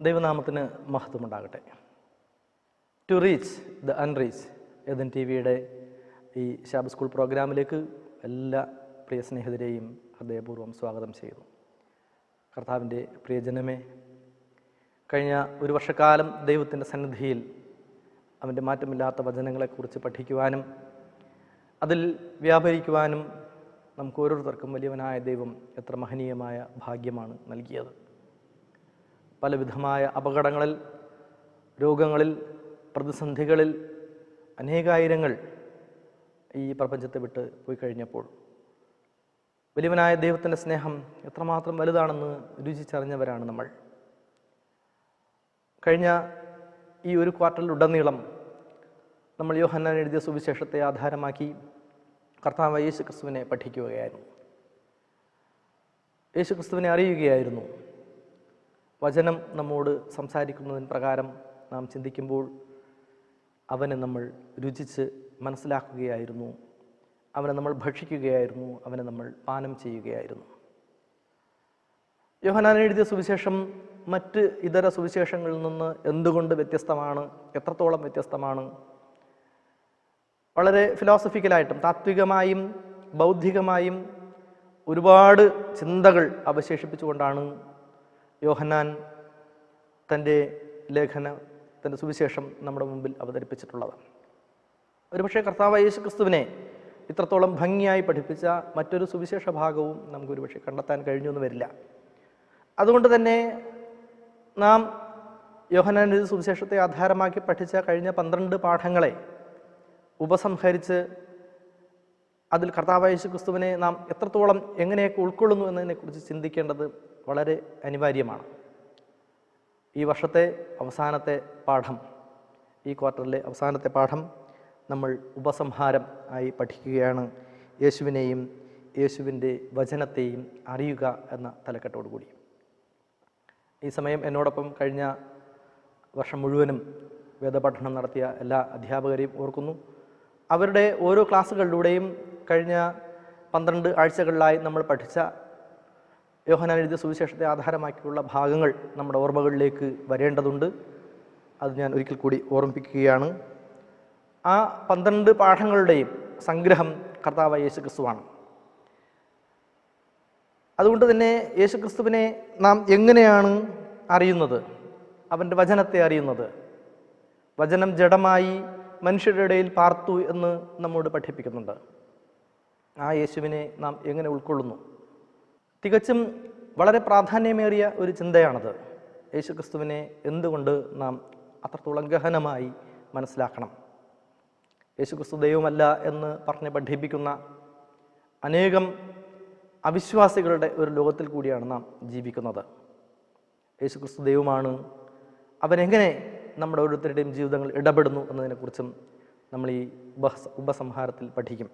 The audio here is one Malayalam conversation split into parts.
ദൈവനാമത്തിന് മഹത്വമുണ്ടാകട്ടെ. To reach the unreach Ethan T വിയുടെ ഈ ശാബത്ത് സ്കൂൾ പ്രോഗ്രാമിലേക്ക് എല്ലാ പ്രിയ സ്നേഹിതരെയും ഹൃദയപൂർവ്വം സ്വാഗതം ചെയ്യുന്നു. കർത്താവിൻ്റെ പ്രിയജനമേ, കഴിഞ്ഞ ഒരു വർഷക്കാലം ദൈവത്തിൻ്റെ സന്നിധിയിൽ അവൻ്റെ മാറ്റമില്ലാത്ത വചനങ്ങളെക്കുറിച്ച് പഠിക്കുവാനും അതിൽ വ്യാപരിക്കുവാനും നമുക്ക് ഓരോരുത്തർക്കും വലിയവനായ ദൈവം എത്ര മഹനീയമായ ഭാഗ്യമാണ് നൽകിയത്. പലവിധമായ അപകടങ്ങളിൽ, രോഗങ്ങളിൽ, പ്രതിസന്ധികളിൽ അനേകായിരങ്ങൾ ഈ പ്രപഞ്ചത്തെ വിട്ട് പോയി കഴിഞ്ഞപ്പോൾ വലിയവനായ ദൈവത്തിൻ്റെ സ്നേഹം എത്രമാത്രം വലുതാണെന്ന് രുചിച്ചറിഞ്ഞവരാണ് നമ്മൾ. കഴിഞ്ഞ ഈ ഒരു ക്വാർട്ടറിലുടനീളം നമ്മൾ യോഹന്നാൻ എഴുതിയ സുവിശേഷത്തെ ആധാരമാക്കി കർത്താവ് യേശു ക്രിസ്തുവിനെ പഠിക്കുകയായിരുന്നു. യേശു ക്രിസ്തുവിനെ അറിയുകയായിരുന്നു. വചനം നമ്മോട് സംസാരിക്കുന്നതിന് പ്രകാരം നാം ചിന്തിക്കുമ്പോൾ അവനെ നമ്മൾ രുചിച്ച് മനസ്സിലാക്കുകയായിരുന്നു, അവനെ നമ്മൾ ഭക്ഷിക്കുകയായിരുന്നു, അവനെ നമ്മൾ പാനം ചെയ്യുകയായിരുന്നു. യോഹന്നാൻ എഴുതിയ സുവിശേഷം മറ്റ് ഇതര സുവിശേഷങ്ങളിൽ നിന്ന് എന്തുകൊണ്ട് വ്യത്യസ്തമാണ്, എത്രത്തോളം വ്യത്യസ്തമാണ്? വളരെ ഫിലോസഫിക്കലായിട്ടും താത്വികമായും ബൗദ്ധികമായും ഒരുപാട് ചിന്തകൾ അവശേഷിപ്പിച്ചുകൊണ്ടാണ് യോഹന്നാൻ തൻ്റെ തൻ്റെ സുവിശേഷം നമ്മുടെ മുമ്പിൽ അവതരിപ്പിച്ചിട്ടുള്ളത്. ഒരുപക്ഷെ കർത്താവ് യേശു ക്രിസ്തുവിനെ ഇത്രത്തോളം ഭംഗിയായി പഠിപ്പിച്ച മറ്റൊരു സുവിശേഷ ഭാഗവും നമുക്ക് ഒരുപക്ഷെ കണ്ടെത്താൻ കഴിഞ്ഞൊന്നും വരില്ല. അതുകൊണ്ട് തന്നെ നാം യോഹന്നാൻ്റെ സുവിശേഷത്തെ ആധാരമാക്കി പഠിച്ച കഴിഞ്ഞ 12 പാഠങ്ങളെ ഉപസംഹരിച്ച് അതിൽ കർത്താവ് യേശു ക്രിസ്തുവിനെ നാം എത്രത്തോളം എങ്ങനെയൊക്കെ ഉൾക്കൊള്ളുന്നു എന്നതിനെക്കുറിച്ച് ചിന്തിക്കേണ്ടത് വളരെ അനിവാര്യമാണ്. ഈ വർഷത്തെ അവസാനത്തെ പാഠം, ഈ ക്വാർട്ടറിലെ അവസാനത്തെ പാഠം നമ്മൾ ഉപസംഹാരം ആയി പഠിക്കുകയാണ്. യേശുവിനെയും യേശുവിൻ്റെ വചനത്തെയും അറിയുക എന്ന തലക്കെട്ടോടുകൂടി. ഈ സമയം എന്നോടൊപ്പം കഴിഞ്ഞ വർഷം മുഴുവനും വേദപഠനം നടത്തിയ എല്ലാ അധ്യാപകരെയും ഓർക്കുന്നു. അവരുടെ ഓരോ ക്ലാസ്സുകളിലൂടെയും കഴിഞ്ഞ 12 ആഴ്ചകളിലായി നമ്മൾ പഠിച്ച യോഹന്നാൻ എഴുതിയ സുവിശേഷത്തെ ആധാരമാക്കിയുള്ള ഭാഗങ്ങൾ നമ്മുടെ ഓർമ്മകളിലേക്ക് വരേണ്ടതുണ്ട്. അത് ഞാൻ ഒരിക്കൽ കൂടി ഓർമ്മിപ്പിക്കുകയാണ്. ആ 12 പാഠങ്ങളുടെയും സംഗ്രഹം കർത്താവ് യേശു ക്രിസ്തുവാണ്. അതുകൊണ്ട് തന്നെ യേശു ക്രിസ്തുവിനെ നാം എങ്ങനെയാണ് അറിയുന്നത്? അവൻ്റെ വചനത്തെ അറിയുന്നത്. വചനം ജഡമായി മനുഷ്യരുടെ ഇടയിൽ പാർത്തു എന്ന് നമ്മോട് പഠിപ്പിക്കുന്നുണ്ട്. ആ യേശുവിനെ നാം എങ്ങനെ ഉൾക്കൊള്ളുന്നു? തികച്ചും വളരെ പ്രാധാന്യമേറിയ ഒരു ചിന്തയാണത്. യേശു ക്രിസ്തുവിനെ എന്തുകൊണ്ട് നാം അത്രത്തോളം ഗഹനമായി മനസ്സിലാക്കണം? യേശു ക്രിസ്തു ദൈവമല്ല എന്ന് പറഞ്ഞ് പഠിപ്പിക്കുന്ന അനേകം അവിശ്വാസികളുടെ ഒരു ലോകത്തിൽ കൂടിയാണ് നാം ജീവിക്കുന്നത്. യേശു ക്രിസ്തു ദൈവമാണ്. അവനെങ്ങനെ നമ്മുടെ ഓരോരുത്തരുടെയും ജീവിതങ്ങൾ ഇടപെടുന്നു എന്നതിനെക്കുറിച്ചും നമ്മൾ ഈ ഉപസംഹാരത്തിൽ പഠിക്കും.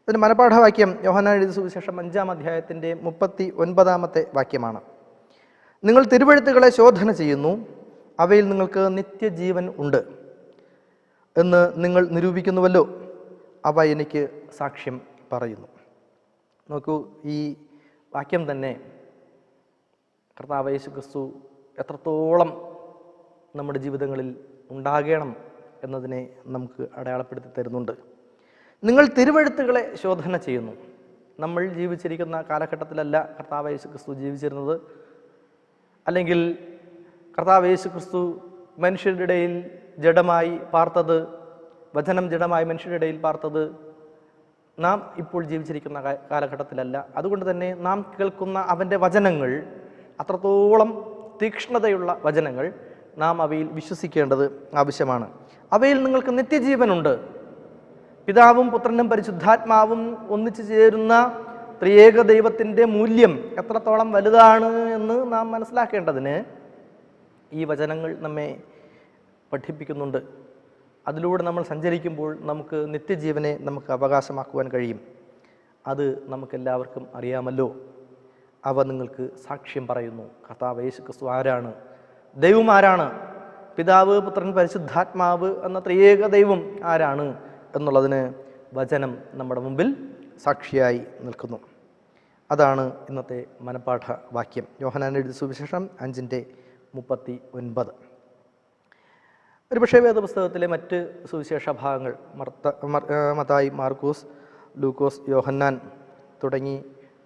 അതിന് മനപാഠവാക്യം യോഹന്നാൻ എഴുതിയ സുവിശേഷം 5-ാം അധ്യായത്തിൻ്റെ 39-ാമത്തെ വാക്യമാണ്. നിങ്ങൾ തിരുവെഴുത്തുകളെ ശോധന ചെയ്യുന്നു, അവയിൽ നിങ്ങൾക്ക് നിത്യജീവൻ ഉണ്ട് എന്ന് നിങ്ങൾ നിരൂപിക്കുന്നുവല്ലോ, അവ എനിക്ക് സാക്ഷ്യം പറയുന്നു. നോക്കൂ, ഈ വാക്യം തന്നെ കർത്താവ് യേശു ക്രിസ്തു എത്രത്തോളം നമ്മുടെ ജീവിതങ്ങളിൽ ഉണ്ടാകണം എന്നതിനെ നമുക്ക് അടയാളപ്പെടുത്തി തരുന്നുണ്ട്. നിങ്ങൾ തിരുവെഴുത്തുകളെ ശോധന ചെയ്യുന്നു. നമ്മൾ ജീവിച്ചിരിക്കുന്ന കാലഘട്ടത്തിലല്ല കർത്താവ് യേശു ക്രിസ്തു ജീവിച്ചിരുന്നത്. അല്ലെങ്കിൽ കർത്താവ് യേശു ക്രിസ്തു മനുഷ്യരുടെ ഇടയിൽ ജഡമായി പാർത്തത്, വചനം ജഡമായി മനുഷ്യരുടെ ഇടയിൽ പാർത്തത് നാം ഇപ്പോൾ ജീവിച്ചിരിക്കുന്ന കാലഘട്ടത്തിലല്ല. അതുകൊണ്ട് തന്നെ നാം കേൾക്കുന്ന അവൻ്റെ വചനങ്ങൾ അത്രത്തോളം തീക്ഷ്ണതയുള്ള വചനങ്ങൾ. നാം അവയിൽ വിശ്വസിക്കേണ്ടത് ആവശ്യമാണ്. അവയിൽ നിങ്ങൾക്ക് നിത്യജീവനുണ്ട്. പിതാവും പുത്രനും പരിശുദ്ധാത്മാവും ഒന്നിച്ചു ചേരുന്ന ത്രിയേക ദൈവത്തിൻ്റെ മൂല്യം എത്രത്തോളം വലുതാണ് എന്ന് നാം മനസ്സിലാക്കേണ്ടതിന് ഈ വചനങ്ങൾ നമ്മെ പഠിപ്പിക്കുന്നുണ്ട്. അതിലൂടെ നമ്മൾ സഞ്ചരിക്കുമ്പോൾ നമുക്ക് നിത്യജീവനെ നമുക്ക് അവകാശമാക്കുവാൻ കഴിയും. അത് നമുക്കെല്ലാവർക്കും അറിയാമല്ലോ. അവ നിങ്ങൾക്ക് സാക്ഷ്യം പറയുന്നു. കർത്താവ് യേശു ക്രിസ്തു ആരാണ്? ദൈവം ആരാണ്? പിതാവ്, പുത്രൻ, പരിശുദ്ധാത്മാവ് എന്ന ത്രിയേക ദൈവം ആരാണ് എന്നുള്ളതിന് വചനം നമ്മുടെ മുമ്പിൽ സാക്ഷിയായി നിൽക്കുന്നു. അതാണ് ഇന്നത്തെ മനപാഠ വാക്യം. യോഹന്നാൻ എഴുതിയ സുവിശേഷം 5-ന്റെ 39. ഒരുപക്ഷേ വേദപുസ്തകത്തിലെ മറ്റ് സുവിശേഷ ഭാഗങ്ങൾ മത്തായി, മാർക്കോസ്, ലൂക്കോസ്, യോഹന്നാൻ തുടങ്ങി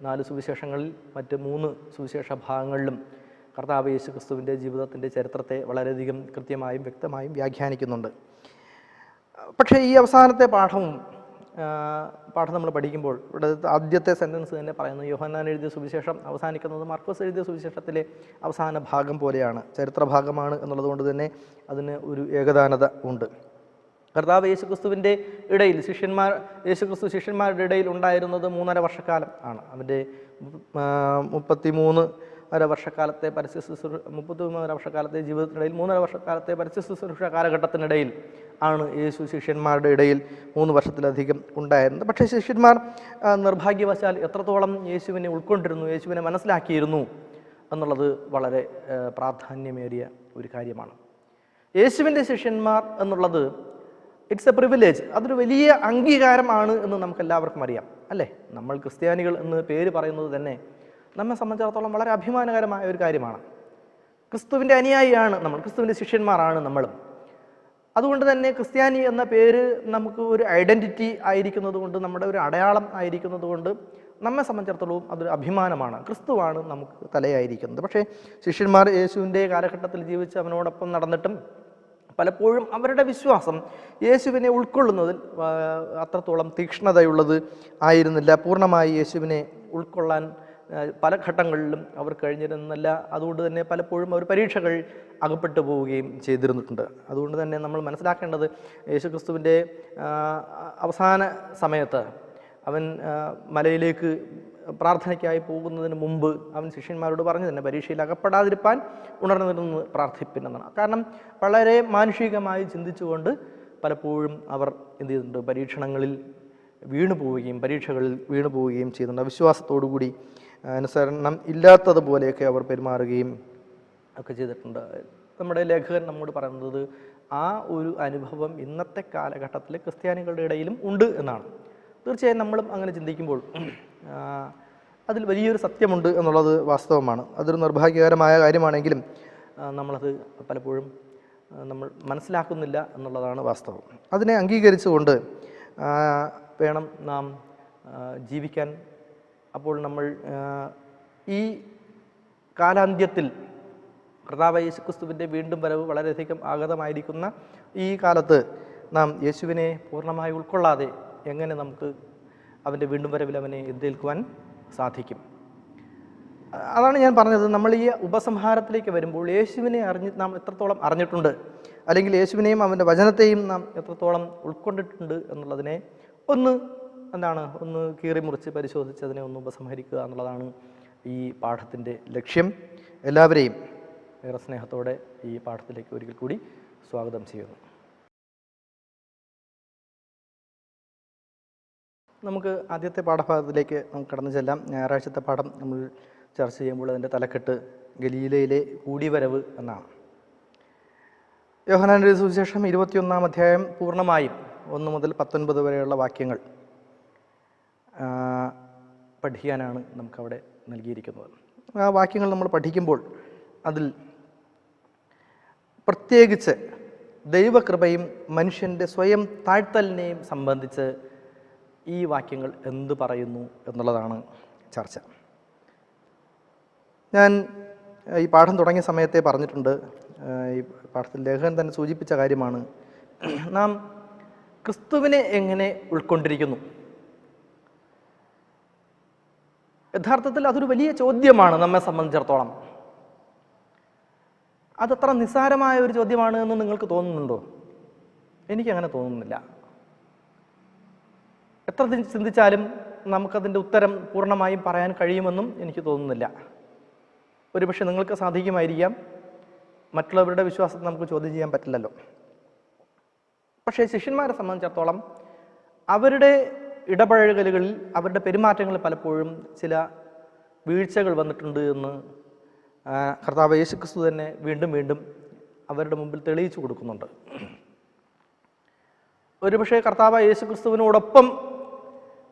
4 സുവിശേഷങ്ങളിൽ മറ്റ് 3 സുവിശേഷ ഭാഗങ്ങളിലും കർത്താവ് യേശു ക്രിസ്തുവിൻ്റെ ജീവിതത്തിൻ്റെ ചരിത്രത്തെ വളരെയധികം കൃത്യമായും വ്യക്തമായും വ്യാഖ്യാനിക്കുന്നുണ്ട്. പക്ഷേ ഈ അവസാനത്തെ പാഠം നമ്മൾ പഠിക്കുമ്പോൾ ഇവിടെ ആദ്യത്തെ സെൻറ്റൻസ് തന്നെ പറയുന്നത് യോഹന്നാൻ എഴുതിയ സുവിശേഷം അവസാനിക്കുന്നത് മാർക്കോസ് എഴുതിയ സുവിശേഷത്തിലെ അവസാന ഭാഗം പോലെയാണ്, ചരിത്രഭാഗമാണ് എന്നുള്ളത് കൊണ്ട് തന്നെ അതിന് ഒരു ഏകതാനത ഉണ്ട്. കർത്താവ് യേശുക്രിസ്തുവിൻ്റെ ഇടയിൽ യേശുക്രിസ്തു ശിഷ്യന്മാരുടെ ഇടയിൽ ഉണ്ടായിരുന്നത് 3.5 വർഷക്കാലം ആണ്. അവൻ്റെ 33.5 വർഷക്കാലത്തെ 33.5 വർഷക്കാലത്തെ ജീവിതത്തിനിടയിൽ 3.5 വർഷക്കാലത്തെ പരസ്യ ശുശ്രൂഷ കാലഘട്ടത്തിനിടയിൽ ആണ് യേശു ശിഷ്യന്മാരുടെ ഇടയിൽ 3 വർഷത്തിലധികം ഉണ്ടായിരുന്നത്. പക്ഷേ ശിഷ്യന്മാർ നിർഭാഗ്യവശാൽ എത്രത്തോളം യേശുവിനെ ഉൾക്കൊണ്ടിരുന്നു, യേശുവിനെ മനസ്സിലാക്കിയിരുന്നു എന്നുള്ളത് വളരെ പ്രാധാന്യമേറിയ ഒരു കാര്യമാണ്. യേശുവിൻ്റെ ശിഷ്യന്മാർ എന്നുള്ളത് ഇറ്റ്സ് എ പ്രിവിലേജ്, അതൊരു വലിയ അംഗീകാരമാണ് എന്ന് നമുക്കെല്ലാവർക്കും അറിയാം, അല്ലേ? നമ്മൾ ക്രിസ്ത്യാനികൾ എന്ന് പേര് പറയുന്നത് തന്നെ നമ്മെ സംബന്ധിച്ചിടത്തോളം വളരെ അഭിമാനകരമായ ഒരു കാര്യമാണ്. ക്രിസ്തുവിൻ്റെ അനുയായിയാണ് നമ്മൾ, ക്രിസ്തുവിൻ്റെ ശിഷ്യന്മാരാണ് നമ്മളും. അതുകൊണ്ട് തന്നെ ക്രിസ്ത്യാനി എന്ന പേര് നമുക്ക് ഒരു ഐഡൻറ്റിറ്റി ആയിരിക്കുന്നത് കൊണ്ട്, നമ്മുടെ ഒരു അടയാളം ആയിരിക്കുന്നത് കൊണ്ട് നമ്മെ സംബന്ധിച്ചിടത്തോളം അതൊരു അഭിമാനമാണ്. ക്രിസ്തുവാണ് നമുക്ക് തലയായിരിക്കുന്നത്. പക്ഷേ ശിഷ്യന്മാർ യേശുവിൻ്റെ കാലഘട്ടത്തിൽ ജീവിച്ച് അവനോടൊപ്പം നടന്നിട്ടും പലപ്പോഴും അവരുടെ വിശ്വാസം യേശുവിനെ ഉൾക്കൊള്ളുന്നതിൽ അത്രത്തോളം തീക്ഷ്ണതയുള്ളത് ആയിരുന്നില്ല. പൂർണ്ണമായി യേശുവിനെ ഉൾക്കൊള്ളാൻ പല ഘട്ടങ്ങളിലും അവർ കഴിഞ്ഞിരുന്നില്ല. അതുകൊണ്ട് തന്നെ പലപ്പോഴും അവർ പരീക്ഷകൾ അകപ്പെട്ടു പോവുകയും ചെയ്തിരുന്നിട്ടുണ്ട്. അതുകൊണ്ട് തന്നെ നമ്മൾ മനസ്സിലാക്കേണ്ടത് യേശുക്രിസ്തുവിൻ്റെ അവസാന സമയത്ത് അവൻ മലയിലേക്ക് പ്രാർത്ഥനയ്ക്കായി പോകുന്നതിന് മുമ്പ് അവൻ ശിഷ്യന്മാരോട് പറഞ്ഞു തന്നെ പരീക്ഷയിൽ അകപ്പെടാതിരിപ്പാൻ ഉണർന്നിരുന്ന് പ്രാർത്ഥിപ്പിനെന്നാണ്. കാരണം വളരെ മാനുഷികമായി ചിന്തിച്ചുകൊണ്ട് പലപ്പോഴും അവർ എന്ത് ചെയ്തിട്ടുണ്ട്, പരീക്ഷകളിൽ വീണു പോവുകയും ചെയ്യുന്നുണ്ട്. അവിശ്വാസത്തോടുകൂടി അനുസരണം ഇല്ലാത്തതുപോലെയൊക്കെ അവർ പെരുമാറുകയും ഒക്കെ ചെയ്തിട്ടുണ്ട്. നമ്മുടെ ലേഖകൻ നമ്മോട് പറയുന്നത് ആ ഒരു അനുഭവം ഇന്നത്തെ കാലഘട്ടത്തിൽ ക്രിസ്ത്യാനികളുടെ ഇടയിലും ഉണ്ട് എന്നാണ്. തീർച്ചയായും നമ്മളും അങ്ങനെ ചിന്തിക്കുമ്പോൾ അതിൽ വലിയൊരു സത്യമുണ്ട് എന്നുള്ളത് വാസ്തവമാണ്. അതൊരു നിർഭാഗ്യകരമായ കാര്യമാണെങ്കിലും നമ്മളത് പലപ്പോഴും നമ്മൾ മനസ്സിലാക്കുന്നില്ല എന്നുള്ളതാണ് വാസ്തവം. അതിനെ അംഗീകരിച്ചുകൊണ്ട് വേണം നാം ജീവിക്കാൻ. അപ്പോൾ നമ്മൾ ഈ കാലാന്ത്യത്തിൽ കർത്താവായ യേശുക്രിസ്തുവിൻ്റെ വീണ്ടും വരവ് വളരെയധികം ആഗതമായിരിക്കുന്ന ഈ കാലത്ത് നാം യേശുവിനെ പൂർണ്ണമായി ഉൾക്കൊള്ളാതെ എങ്ങനെ നമുക്ക് അവൻ്റെ വീണ്ടും വരവിൽ അവനെ എതിരേൽക്കുവാൻ സാധിക്കും? അതാണ് ഞാൻ പറഞ്ഞത്. നമ്മൾ ഈ ഉപസംഹാരത്തിലേക്ക് വരുമ്പോൾ യേശുവിനെ നാം എത്രത്തോളം അറിഞ്ഞിട്ടുണ്ട്, അല്ലെങ്കിൽ യേശുവിനെയും അവൻ്റെ വചനത്തെയും നാം എത്രത്തോളം ഉൾക്കൊണ്ടിട്ടുണ്ട് എന്നുള്ളതിനെ ഒന്ന് കീറി മുറിച്ച് പരിശോധിച്ച് അതിനെ ഒന്ന് ഉപസംഹരിക്കുക എന്നുള്ളതാണ് ഈ പാഠത്തിൻ്റെ ലക്ഷ്യം. എല്ലാവരെയും ഏറെ സ്നേഹത്തോടെ ഈ പാഠത്തിലേക്ക് ഒരിക്കൽ കൂടി സ്വാഗതം ചെയ്യുന്നു. നമുക്ക് ആദ്യത്തെ പാഠഭാഗത്തിലേക്ക് നമുക്ക് കടന്നു ചെല്ലാം. ഞായറാഴ്ചത്തെ പാഠം നമ്മൾ ചർച്ച ചെയ്യുമ്പോൾ അതിൻ്റെ തലക്കെട്ട് ഗലീലയിലെ കൂടിവരവ് എന്നാണ്. യോഹന്നാന്റെ സുവിശേഷം 21-ാം അധ്യായം പൂർണ്ണമായും 1 മുതൽ 19 വരെയുള്ള വാക്യങ്ങൾ പഠിക്കാനാണ് നമുക്കവിടെ നൽകിയിരിക്കുന്നത്. ആ വാക്യങ്ങൾ നമ്മൾ പഠിക്കുമ്പോൾ അതിൽ പ്രത്യേകിച്ച് ദൈവകൃപയും മനുഷ്യൻ്റെ സ്വയം താഴ്ത്തലിനെയും സംബന്ധിച്ച് ഈ വാക്യങ്ങൾ എന്ത് പറയുന്നു എന്നുള്ളതാണ് ചർച്ച. ഞാൻ ഈ പാഠം തുടങ്ങിയ സമയത്തെ പറഞ്ഞിട്ടുണ്ട്, ഈ പാഠത്തിൽ ലേഖകൻ തന്നെ സൂചിപ്പിച്ച കാര്യമാണ്, നാം ക്രിസ്തുവിനെ എങ്ങനെ ഉൾക്കൊണ്ടിരിക്കുന്നു. യഥാർത്ഥത്തിൽ അതൊരു വലിയ ചോദ്യമാണ് നമ്മെ സംബന്ധിച്ചിടത്തോളം. അതത്ര നിസ്സാരമായ ഒരു ചോദ്യമാണ് എന്ന് നിങ്ങൾക്ക് തോന്നുന്നുണ്ടോ? എനിക്കങ്ങനെ തോന്നുന്നില്ല. എത്ര ചിന്തിച്ചാലും നമുക്കതിൻ്റെ ഉത്തരം പൂർണ്ണമായും പറയാൻ കഴിയുമെന്നും എനിക്ക് തോന്നുന്നില്ല. ഒരുപക്ഷെ നിങ്ങൾക്ക് സാധിക്കുമായിരിക്കാം, മറ്റുള്ളവരുടെ വിശ്വാസത്തെ നമുക്ക് ചോദ്യം ചെയ്യാൻ പറ്റില്ലല്ലോ. പക്ഷേ ശിഷ്യന്മാരെ സംബന്ധിച്ചിടത്തോളം അവരുടെ ഇടപഴകലുകളിൽ, അവരുടെ പെരുമാറ്റങ്ങളിൽ പലപ്പോഴും ചില വീഴ്ചകൾ വന്നിട്ടുണ്ട് എന്ന് കർത്താവ് യേശുക്രിസ്തു തന്നെ വീണ്ടും വീണ്ടും അവരുടെ മുമ്പിൽ തെളിയിച്ചു കൊടുക്കുന്നുണ്ട്. ഒരുപക്ഷെ കർത്താവ് യേശുക്രിസ്തുവിനോടൊപ്പം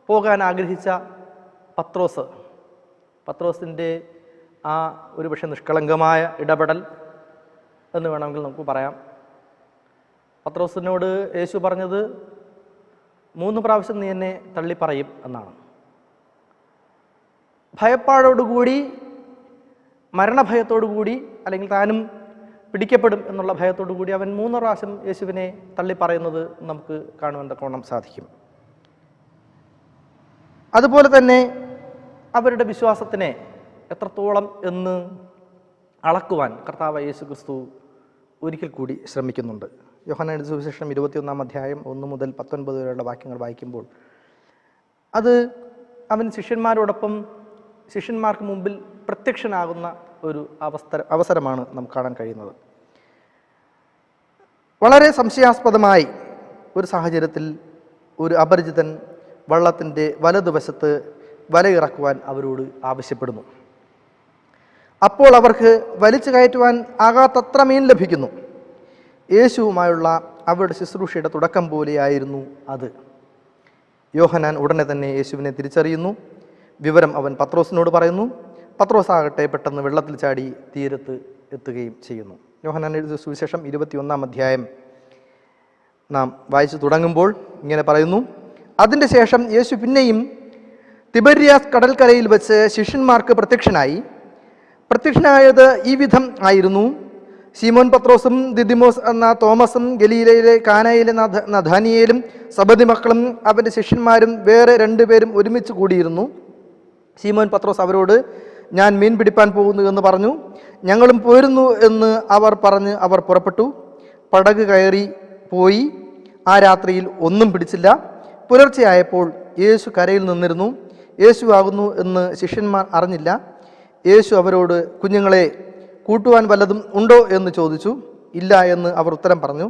പോകാൻ ആഗ്രഹിച്ച പത്രോസിൻ്റെ ആ ഒരുപക്ഷെ നിഷ്കളങ്കമായ ഇടപെടൽ, എന്ന് വേണമെങ്കിൽ നമുക്ക് പറയാം. പത്രോസിനോട് യേശു പറഞ്ഞത് 3 പ്രാവശ്യം നീ എന്നെ തള്ളിപ്പറയും എന്നാണ്. ഭയപ്പാടോടുകൂടി, മരണഭയത്തോടുകൂടി, അല്ലെങ്കിൽ താനും പിടിക്കപ്പെടും എന്നുള്ള ഭയത്തോടു കൂടി അവൻ 3 പ്രാവശ്യം യേശുവിനെ തള്ളിപ്പറയുന്നത് നമുക്ക് കാണുവാൻ തക്കവണ്ണം സാധിക്കും. അതുപോലെ തന്നെ അവരുടെ വിശ്വാസത്തിനെ എത്രത്തോളം എന്ന് അളക്കുവാൻ കർത്താവ് യേശു ക്രിസ്തു ഒരിക്കൽ കൂടി ശ്രമിക്കുന്നുണ്ട്. യോഹന്നാന്റെ സുവിശേഷം 21-ാം അധ്യായം 1 മുതൽ 19 വരെയുള്ള വാക്യങ്ങൾ വായിക്കുമ്പോൾ അത് അവൻ ശിഷ്യന്മാർക്ക് മുമ്പിൽ പ്രത്യക്ഷനാകുന്ന ഒരു അവസരമാണ് നമുക്ക് കാണാൻ കഴിയുന്നത്. വളരെ സംശയാസ്പദമായി ഒരു സാഹചര്യത്തിൽ ഒരു അപരിചിതൻ വള്ളത്തിൻ്റെ വലതുവശത്ത് വലയിറക്കുവാൻ അവരോട് ആവശ്യപ്പെടുന്നു. അപ്പോൾ അവർക്ക് വലിച്ചു കയറ്റുവാൻ ആകാത്തത്ര മീൻ ലഭിക്കുന്നു. യേശുവുമായുള്ള അവരുടെ ശുശ്രൂഷയുടെ തുടക്കം പോലെയായിരുന്നു അത്. യോഹന്നാൻ ഉടനെ തന്നെ യേശുവിനെ തിരിച്ചറിയുന്നു. വിവരം അവൻ പത്രോസിനോട് പറയുന്നു. പത്രോസ് ആകട്ടെ പെട്ടെന്ന് വെള്ളത്തിൽ ചാടി തീരത്ത് എത്തുകയും ചെയ്യുന്നു. യോഹന്നാൻ എഴുതിയ സുവിശേഷം 21-ാം അധ്യായം നാം വായിച്ചു തുടങ്ങുമ്പോൾ ഇങ്ങനെ പറയുന്നു: അതിൻ്റെ ശേഷം യേശു പിന്നെയും തിബര്യാസ് കടൽക്കരയിൽ വെച്ച് ശിഷ്യന്മാർക്ക് പ്രത്യക്ഷനായത് ഈ വിധം ആയിരുന്നു. ശീമോൻ പത്രോസും ദിദിമോസ് എന്ന തോമസും ഗലീലയിലെ കാനായിലെ നഥാനിയേലും സബദി മക്കളും അവൻ്റെ ശിഷ്യന്മാരും വേറെ 2 പേരും ഒരുമിച്ച് കൂടിയിരുന്നു. ശീമോൻ പത്രോസ് അവരോട്, ഞാൻ മീൻ പിടിപ്പാൻ പോകുന്നു എന്ന് പറഞ്ഞു. ഞങ്ങളും പോരുന്നു എന്ന് അവർ പുറപ്പെട്ടു. പടക് കയറി പോയി. ആ രാത്രിയിൽ ഒന്നും പിടിച്ചില്ല. പുലർച്ചെയായപ്പോൾ യേശു കരയിൽ നിന്നിരുന്നു. യേശു ആകുന്നു എന്ന് ശിഷ്യന്മാർ അറിഞ്ഞില്ല. യേശു അവരോട്, കുഞ്ഞുങ്ങളെ, കൂട്ടുവാൻ വല്ലതും ഉണ്ടോ എന്ന് ചോദിച്ചു. ഇല്ല എന്ന് അവർ ഉത്തരം പറഞ്ഞു.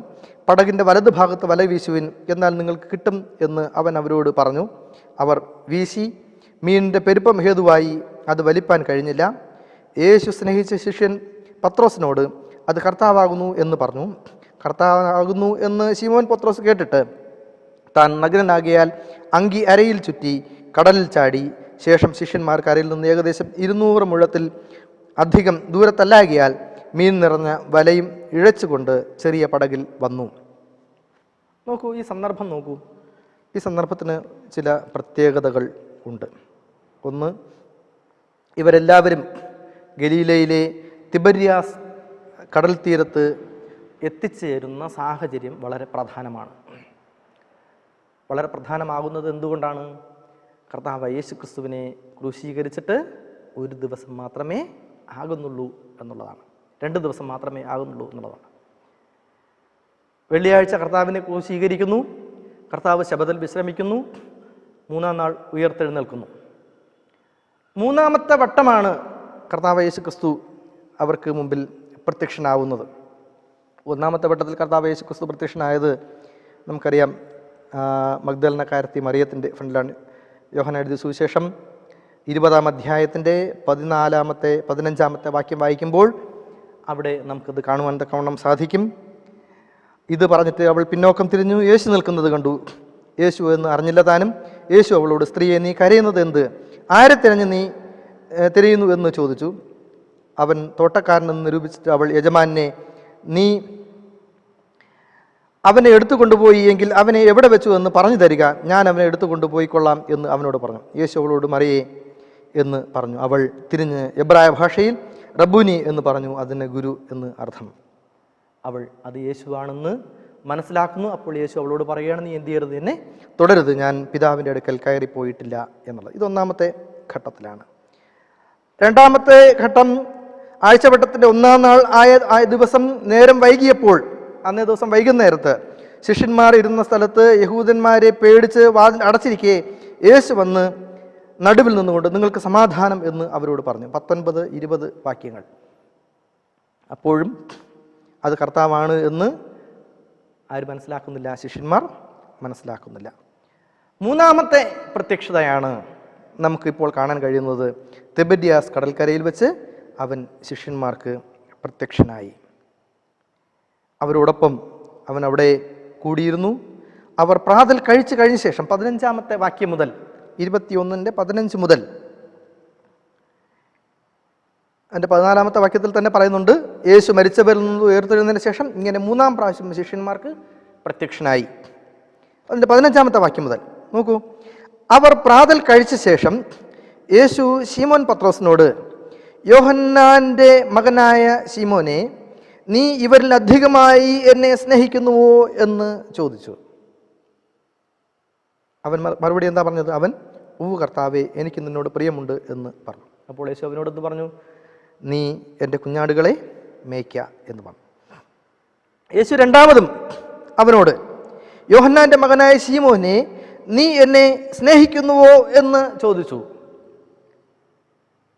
പടകിൻ്റെ വലതു ഭാഗത്ത് വല വീശുവിൻ, എന്നാൽ നിങ്ങൾക്ക് കിട്ടും എന്ന് അവൻ അവരോട് പറഞ്ഞു. അവർ വീശി. മീനിൻ്റെ പെരുപ്പം ഹേതുവായി അത് വലിപ്പാൻ കഴിഞ്ഞില്ല. യേശു സ്നേഹിച്ച ശിഷ്യൻ പത്രോസിനോട്, അത് കർത്താവാകുന്നു എന്ന് പറഞ്ഞു. കർത്താവാകുന്നു എന്ന് ശീമോൻ പത്രോസ് കേട്ടിട്ട് താൻ നഗ്നനാകിയാൽ അങ്കി അരയിൽ ചുറ്റി കടലിൽ ചാടി. ശേഷം ശിഷ്യന്മാർ കരയിൽ നിന്ന് ഏകദേശം 200 മുഴത്തിൽ അധികം ദൂരത്തല്ലാകിയാൽ മീൻ നിറഞ്ഞ വലയും ഇഴച്ചുകൊണ്ട് ചെറിയ പടകിൽ വന്നു. നോക്കൂ, ഈ സന്ദർഭം നോക്കൂ. ഈ സന്ദർഭത്തിന് ചില പ്രത്യേകതകൾ ഉണ്ട്. ഒന്ന്, ഇവരെല്ലാവരും ഗലീലയിലെ തിബര്യാസ് കടൽ തീരത്ത് എത്തിച്ചേരുന്ന സാഹചര്യം വളരെ പ്രധാനമാണ്. വളരെ പ്രധാനമാകുന്നത് എന്തുകൊണ്ടാണ്? കർത്താവ് യേശു ക്രിസ്തുവിനെ ക്രൂശീകരിച്ചിട്ട് 1 ദിവസം മാത്രമേ ആകുന്നുള്ളൂ എന്നുള്ളതാണ്. 2 ദിവസം മാത്രമേ ആകുന്നുള്ളൂ എന്നുള്ളതാണ്. വെള്ളിയാഴ്ച കർത്താവിനെ ക്രൂശീകരിക്കുന്നു. കർത്താവ് ശബത്തിൽ വിശ്രമിക്കുന്നു. 3-ാം നാൾ ഉയർത്തെഴുന്നേൽക്കുന്നു. 3-ാമത്തെ വട്ടമാണ് കർത്താവ് യേശു ക്രിസ്തു അവർക്ക് മുമ്പിൽ പ്രത്യക്ഷനാവുന്നത്. 1-ാമത്തെ വട്ടത്തിൽ കർത്താവ് യേശു ക്രിസ്തു പ്രത്യക്ഷനായത് നമുക്കറിയാം, മഗ്ദലനക്കാരത്തി മറിയത്തിൻ്റെ ഫ്രണ്ടിലാണ്. യോഹന്നാൻ എഴുതിയ സുവിശേഷം 20-ാം അധ്യായത്തിൻ്റെ 15-ാമത്തെ വാക്യം വായിക്കുമ്പോൾ അവിടെ നമുക്കത് കാണുവാൻ തക്കവണ്ണം സാധിക്കും. ഇത് പറഞ്ഞിട്ട് അവൾ പിന്നോക്കം തിരിഞ്ഞു യേശു നിൽക്കുന്നത് കണ്ടു. യേശു എന്ന് അറിഞ്ഞില്ല താനും. യേശു അവളോട്, സ്ത്രീയെ, നീ കരയുന്നത് എന്ത്? ആരെ തിരഞ്ഞ് നീ തിരയുന്നു എന്ന് ചോദിച്ചു. അവൻ തോട്ടക്കാരനെന്ന് നിരൂപിച്ചിട്ട് അവൾ, യജമാനെ, നീ അവനെ എടുത്തുകൊണ്ടുപോയി എങ്കിൽ അവനെ എവിടെ വെച്ചു എന്ന് പറഞ്ഞു തരിക, ഞാൻ അവനെ എടുത്തുകൊണ്ടുപോയിക്കൊള്ളാം എന്ന് അവനോട് പറഞ്ഞു. യേശു അവളോട്, മറിയേ എന്ന് പറഞ്ഞു. അവൾ തിരിഞ്ഞ് എബ്രായ ഭാഷയിൽ റബ്ബൂനി എന്ന് പറഞ്ഞു. അതിന് ഗുരു എന്ന് അർത്ഥം. അവൾ അത് യേശുവാണെന്ന് മനസ്സിലാക്കുന്നു. അപ്പോൾ യേശു അവളോട് പറയുകയാണ്, നീ എന്ത് ചെയ്യരുത്, എന്നെ തുടരുത്, ഞാൻ പിതാവിൻ്റെ അടുക്കൽ കയറിപ്പോയിട്ടില്ല എന്നുള്ളത്. ഇത് 1-ാമത്തെ ഘട്ടത്തിലാണ്. 2-ാമത്തെ ഘട്ടം, ആഴ്ചവട്ടത്തിൻ്റെ 1-ാം നാൾ ആയ ദിവസം നേരം വൈകിയപ്പോൾ, അന്നേ ദിവസം വൈകുന്നേരത്ത് ശിഷ്യന്മാർ ഇരുന്ന സ്ഥലത്ത് യഹൂദന്മാരെ പേടിച്ച് വാതിൽ അടച്ചിരിക്കെ യേശു വന്ന് നടുവിൽ നിന്നുകൊണ്ട്, നിങ്ങൾക്ക് സമാധാനം എന്ന് അവരോട് പറഞ്ഞു. 19-20 വാക്യങ്ങൾ. അപ്പോഴും അത് കർത്താവാണ് എന്ന് ആര് മനസ്സിലാക്കുന്നില്ല? ശിഷ്യന്മാർ മനസ്സിലാക്കുന്നില്ല. 3-ാമത്തെ പ്രത്യക്ഷതയാണ് നമുക്കിപ്പോൾ കാണാൻ കഴിയുന്നത്. തിബര്യാസ് കടൽക്കരയിൽ വെച്ച് അവൻ ശിഷ്യന്മാർക്ക് പ്രത്യക്ഷനായി. അവരോടൊപ്പം അവൻ അവിടെ കൂടിയിരുന്നു. അവർ പ്രാതൽ കഴിച്ചു കഴിഞ്ഞ ശേഷം 15-ാമത്തെ വാക്യം മുതൽ 21-ന്റെ 15 മുതൽ അതിൻ്റെ 14-ാമത്തെ വാക്യത്തിൽ തന്നെ പറയുന്നുണ്ട്, യേശു മരിച്ചവരിൽ നിന്ന് ഉയർത്തെഴുന്നതിന് ശേഷം ഇങ്ങനെ 3-ാം പ്രാവശ്യം ശിഷ്യന്മാർക്ക് പ്രത്യക്ഷനായി. അതിൻ്റെ 15-ാമത്തെ വാക്യം മുതൽ നോക്കൂ. അവർ പ്രാതൽ കഴിച്ച ശേഷം യേശു ശീമോൻ പത്രോസിനോട്, യോഹന്നാൻ്റെ മകനായ ശീമോനെ, നീ ഇവരിൽ അധികമായി എന്നെ സ്നേഹിക്കുന്നുവോ എന്ന് ചോദിച്ചു. അവൻ മറുപടി എന്താ പറഞ്ഞത്? അവൻ, ഉവ്വ് കർത്താവേ, എനിക്ക് നിന്നോട് പ്രിയമുണ്ട് എന്ന് പറഞ്ഞു. അപ്പോൾ യേശു അവനോട് എന്ത് പറഞ്ഞു? നീ എൻ്റെ കുഞ്ഞാടുകളെ മേയ്ക്ക എന്ന് പറഞ്ഞു. യേശു രണ്ടാമതും അവനോട്, യോഹന്നാൻ്റെ മകനായ ശീമോനെ, നീ എന്നെ സ്നേഹിക്കുന്നുവോ എന്ന് ചോദിച്ചു.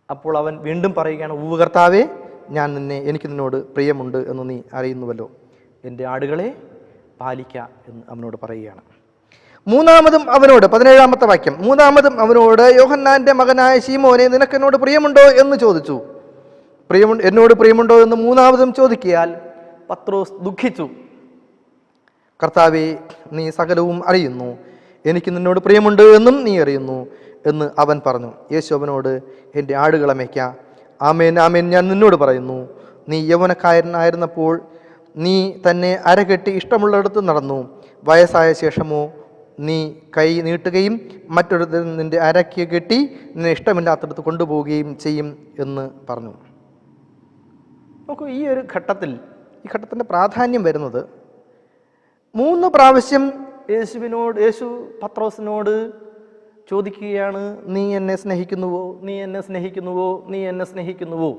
അപ്പോൾ അവൻ വീണ്ടും പറയുകയാണ്, ഉവ്വ് കർത്താവേ, എനിക്ക് നിന്നോട് പ്രിയമുണ്ട് എന്ന് നീ അറിയുന്നുവല്ലോ, എൻ്റെ ആടുകളെ പാലിക്ക എന്ന് അവനോട് പറയുകയാണ്. മൂന്നാമതും അവനോട്, 17-ാമത്തെ വാക്യം, മൂന്നാമതും അവനോട്, യോഹന്നാൻ്റെ മകനായ ശീമോനെ, നിനക്ക് എന്നോട് പ്രിയമുണ്ടോ എന്ന് ചോദിച്ചു. എന്നോട് പ്രിയമുണ്ടോ എന്ന് മൂന്നാമതും ചോദിക്കിയാൽ പത്രോസ് ദുഃഖിച്ചു. കർത്താവേ, നീ സകലവും അറിയുന്നു, എനിക്ക് നിന്നോട് പ്രിയമുണ്ട് എന്നും നീ അറിയുന്നു എന്ന് അവൻ പറഞ്ഞു. യേശു അവനോട്, എൻ്റെ ആടുകളെ മേയ്ക്ക. ആമേൻ ആമേൻ, ഞാൻ നിന്നോട് പറയുന്നു, നീ യൗവനക്കാരനായിരുന്നപ്പോൾ നീ തന്നെ അരകെട്ടി ഇഷ്ടമുള്ളിടത്ത് നടന്നു. വയസ്സായ ശേഷമോ നീ കൈ നീട്ടുകയും മറ്റൊരു നിൻ്റെ അരയ്ക്ക് കെട്ടി നിന്നെ ഇഷ്ടമില്ലാത്തടത്ത് കൊണ്ടുപോവുകയും ചെയ്യും എന്ന് പറഞ്ഞു. നോക്കൂ, ഈ ഘട്ടത്തിൻ്റെ പ്രാധാന്യം വരുന്നത്, 3 പ്രാവശ്യം യേശു പത്രോസിനോട് ചോദിക്കുകയാണ്, നീ എന്നെ സ്നേഹിക്കുന്നുവോ, നീ എന്നെ സ്നേഹിക്കുന്നുവോ, നീ എന്നെ സ്നേഹിക്കുന്നുവോ.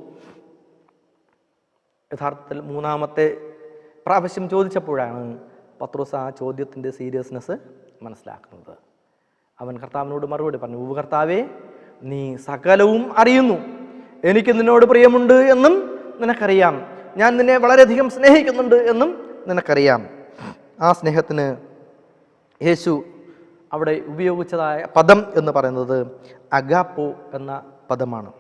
യഥാർത്ഥത്തിൽ 3-ാമത്തെ പ്രാവശ്യം ചോദിച്ചപ്പോഴാണ് പത്രോസ് ആ ചോദ്യത്തിൻ്റെ സീരിയസ്നെസ് മനസ്സിലാക്കുന്നത്. അവൻ കർത്താവിനോട് മറുപടി പറഞ്ഞു, ഉവ്വ് കർത്താവേ, നീ സകലവും അറിയുന്നു, എനിക്ക് നിന്നോട് പ്രിയമുണ്ട് എന്നും നിനക്കറിയാം, ഞാൻ നിന്നെ വളരെയധികം സ്നേഹിക്കുന്നുണ്ട് എന്നും നിനക്കറിയാം. ആ സ്നേഹത്തിന് യേശു അവിടെ ഉപയോഗിച്ചതായ പദം എന്ന് പറയുന്നത് അഗാപ്പോ എന്ന പദമാണ്.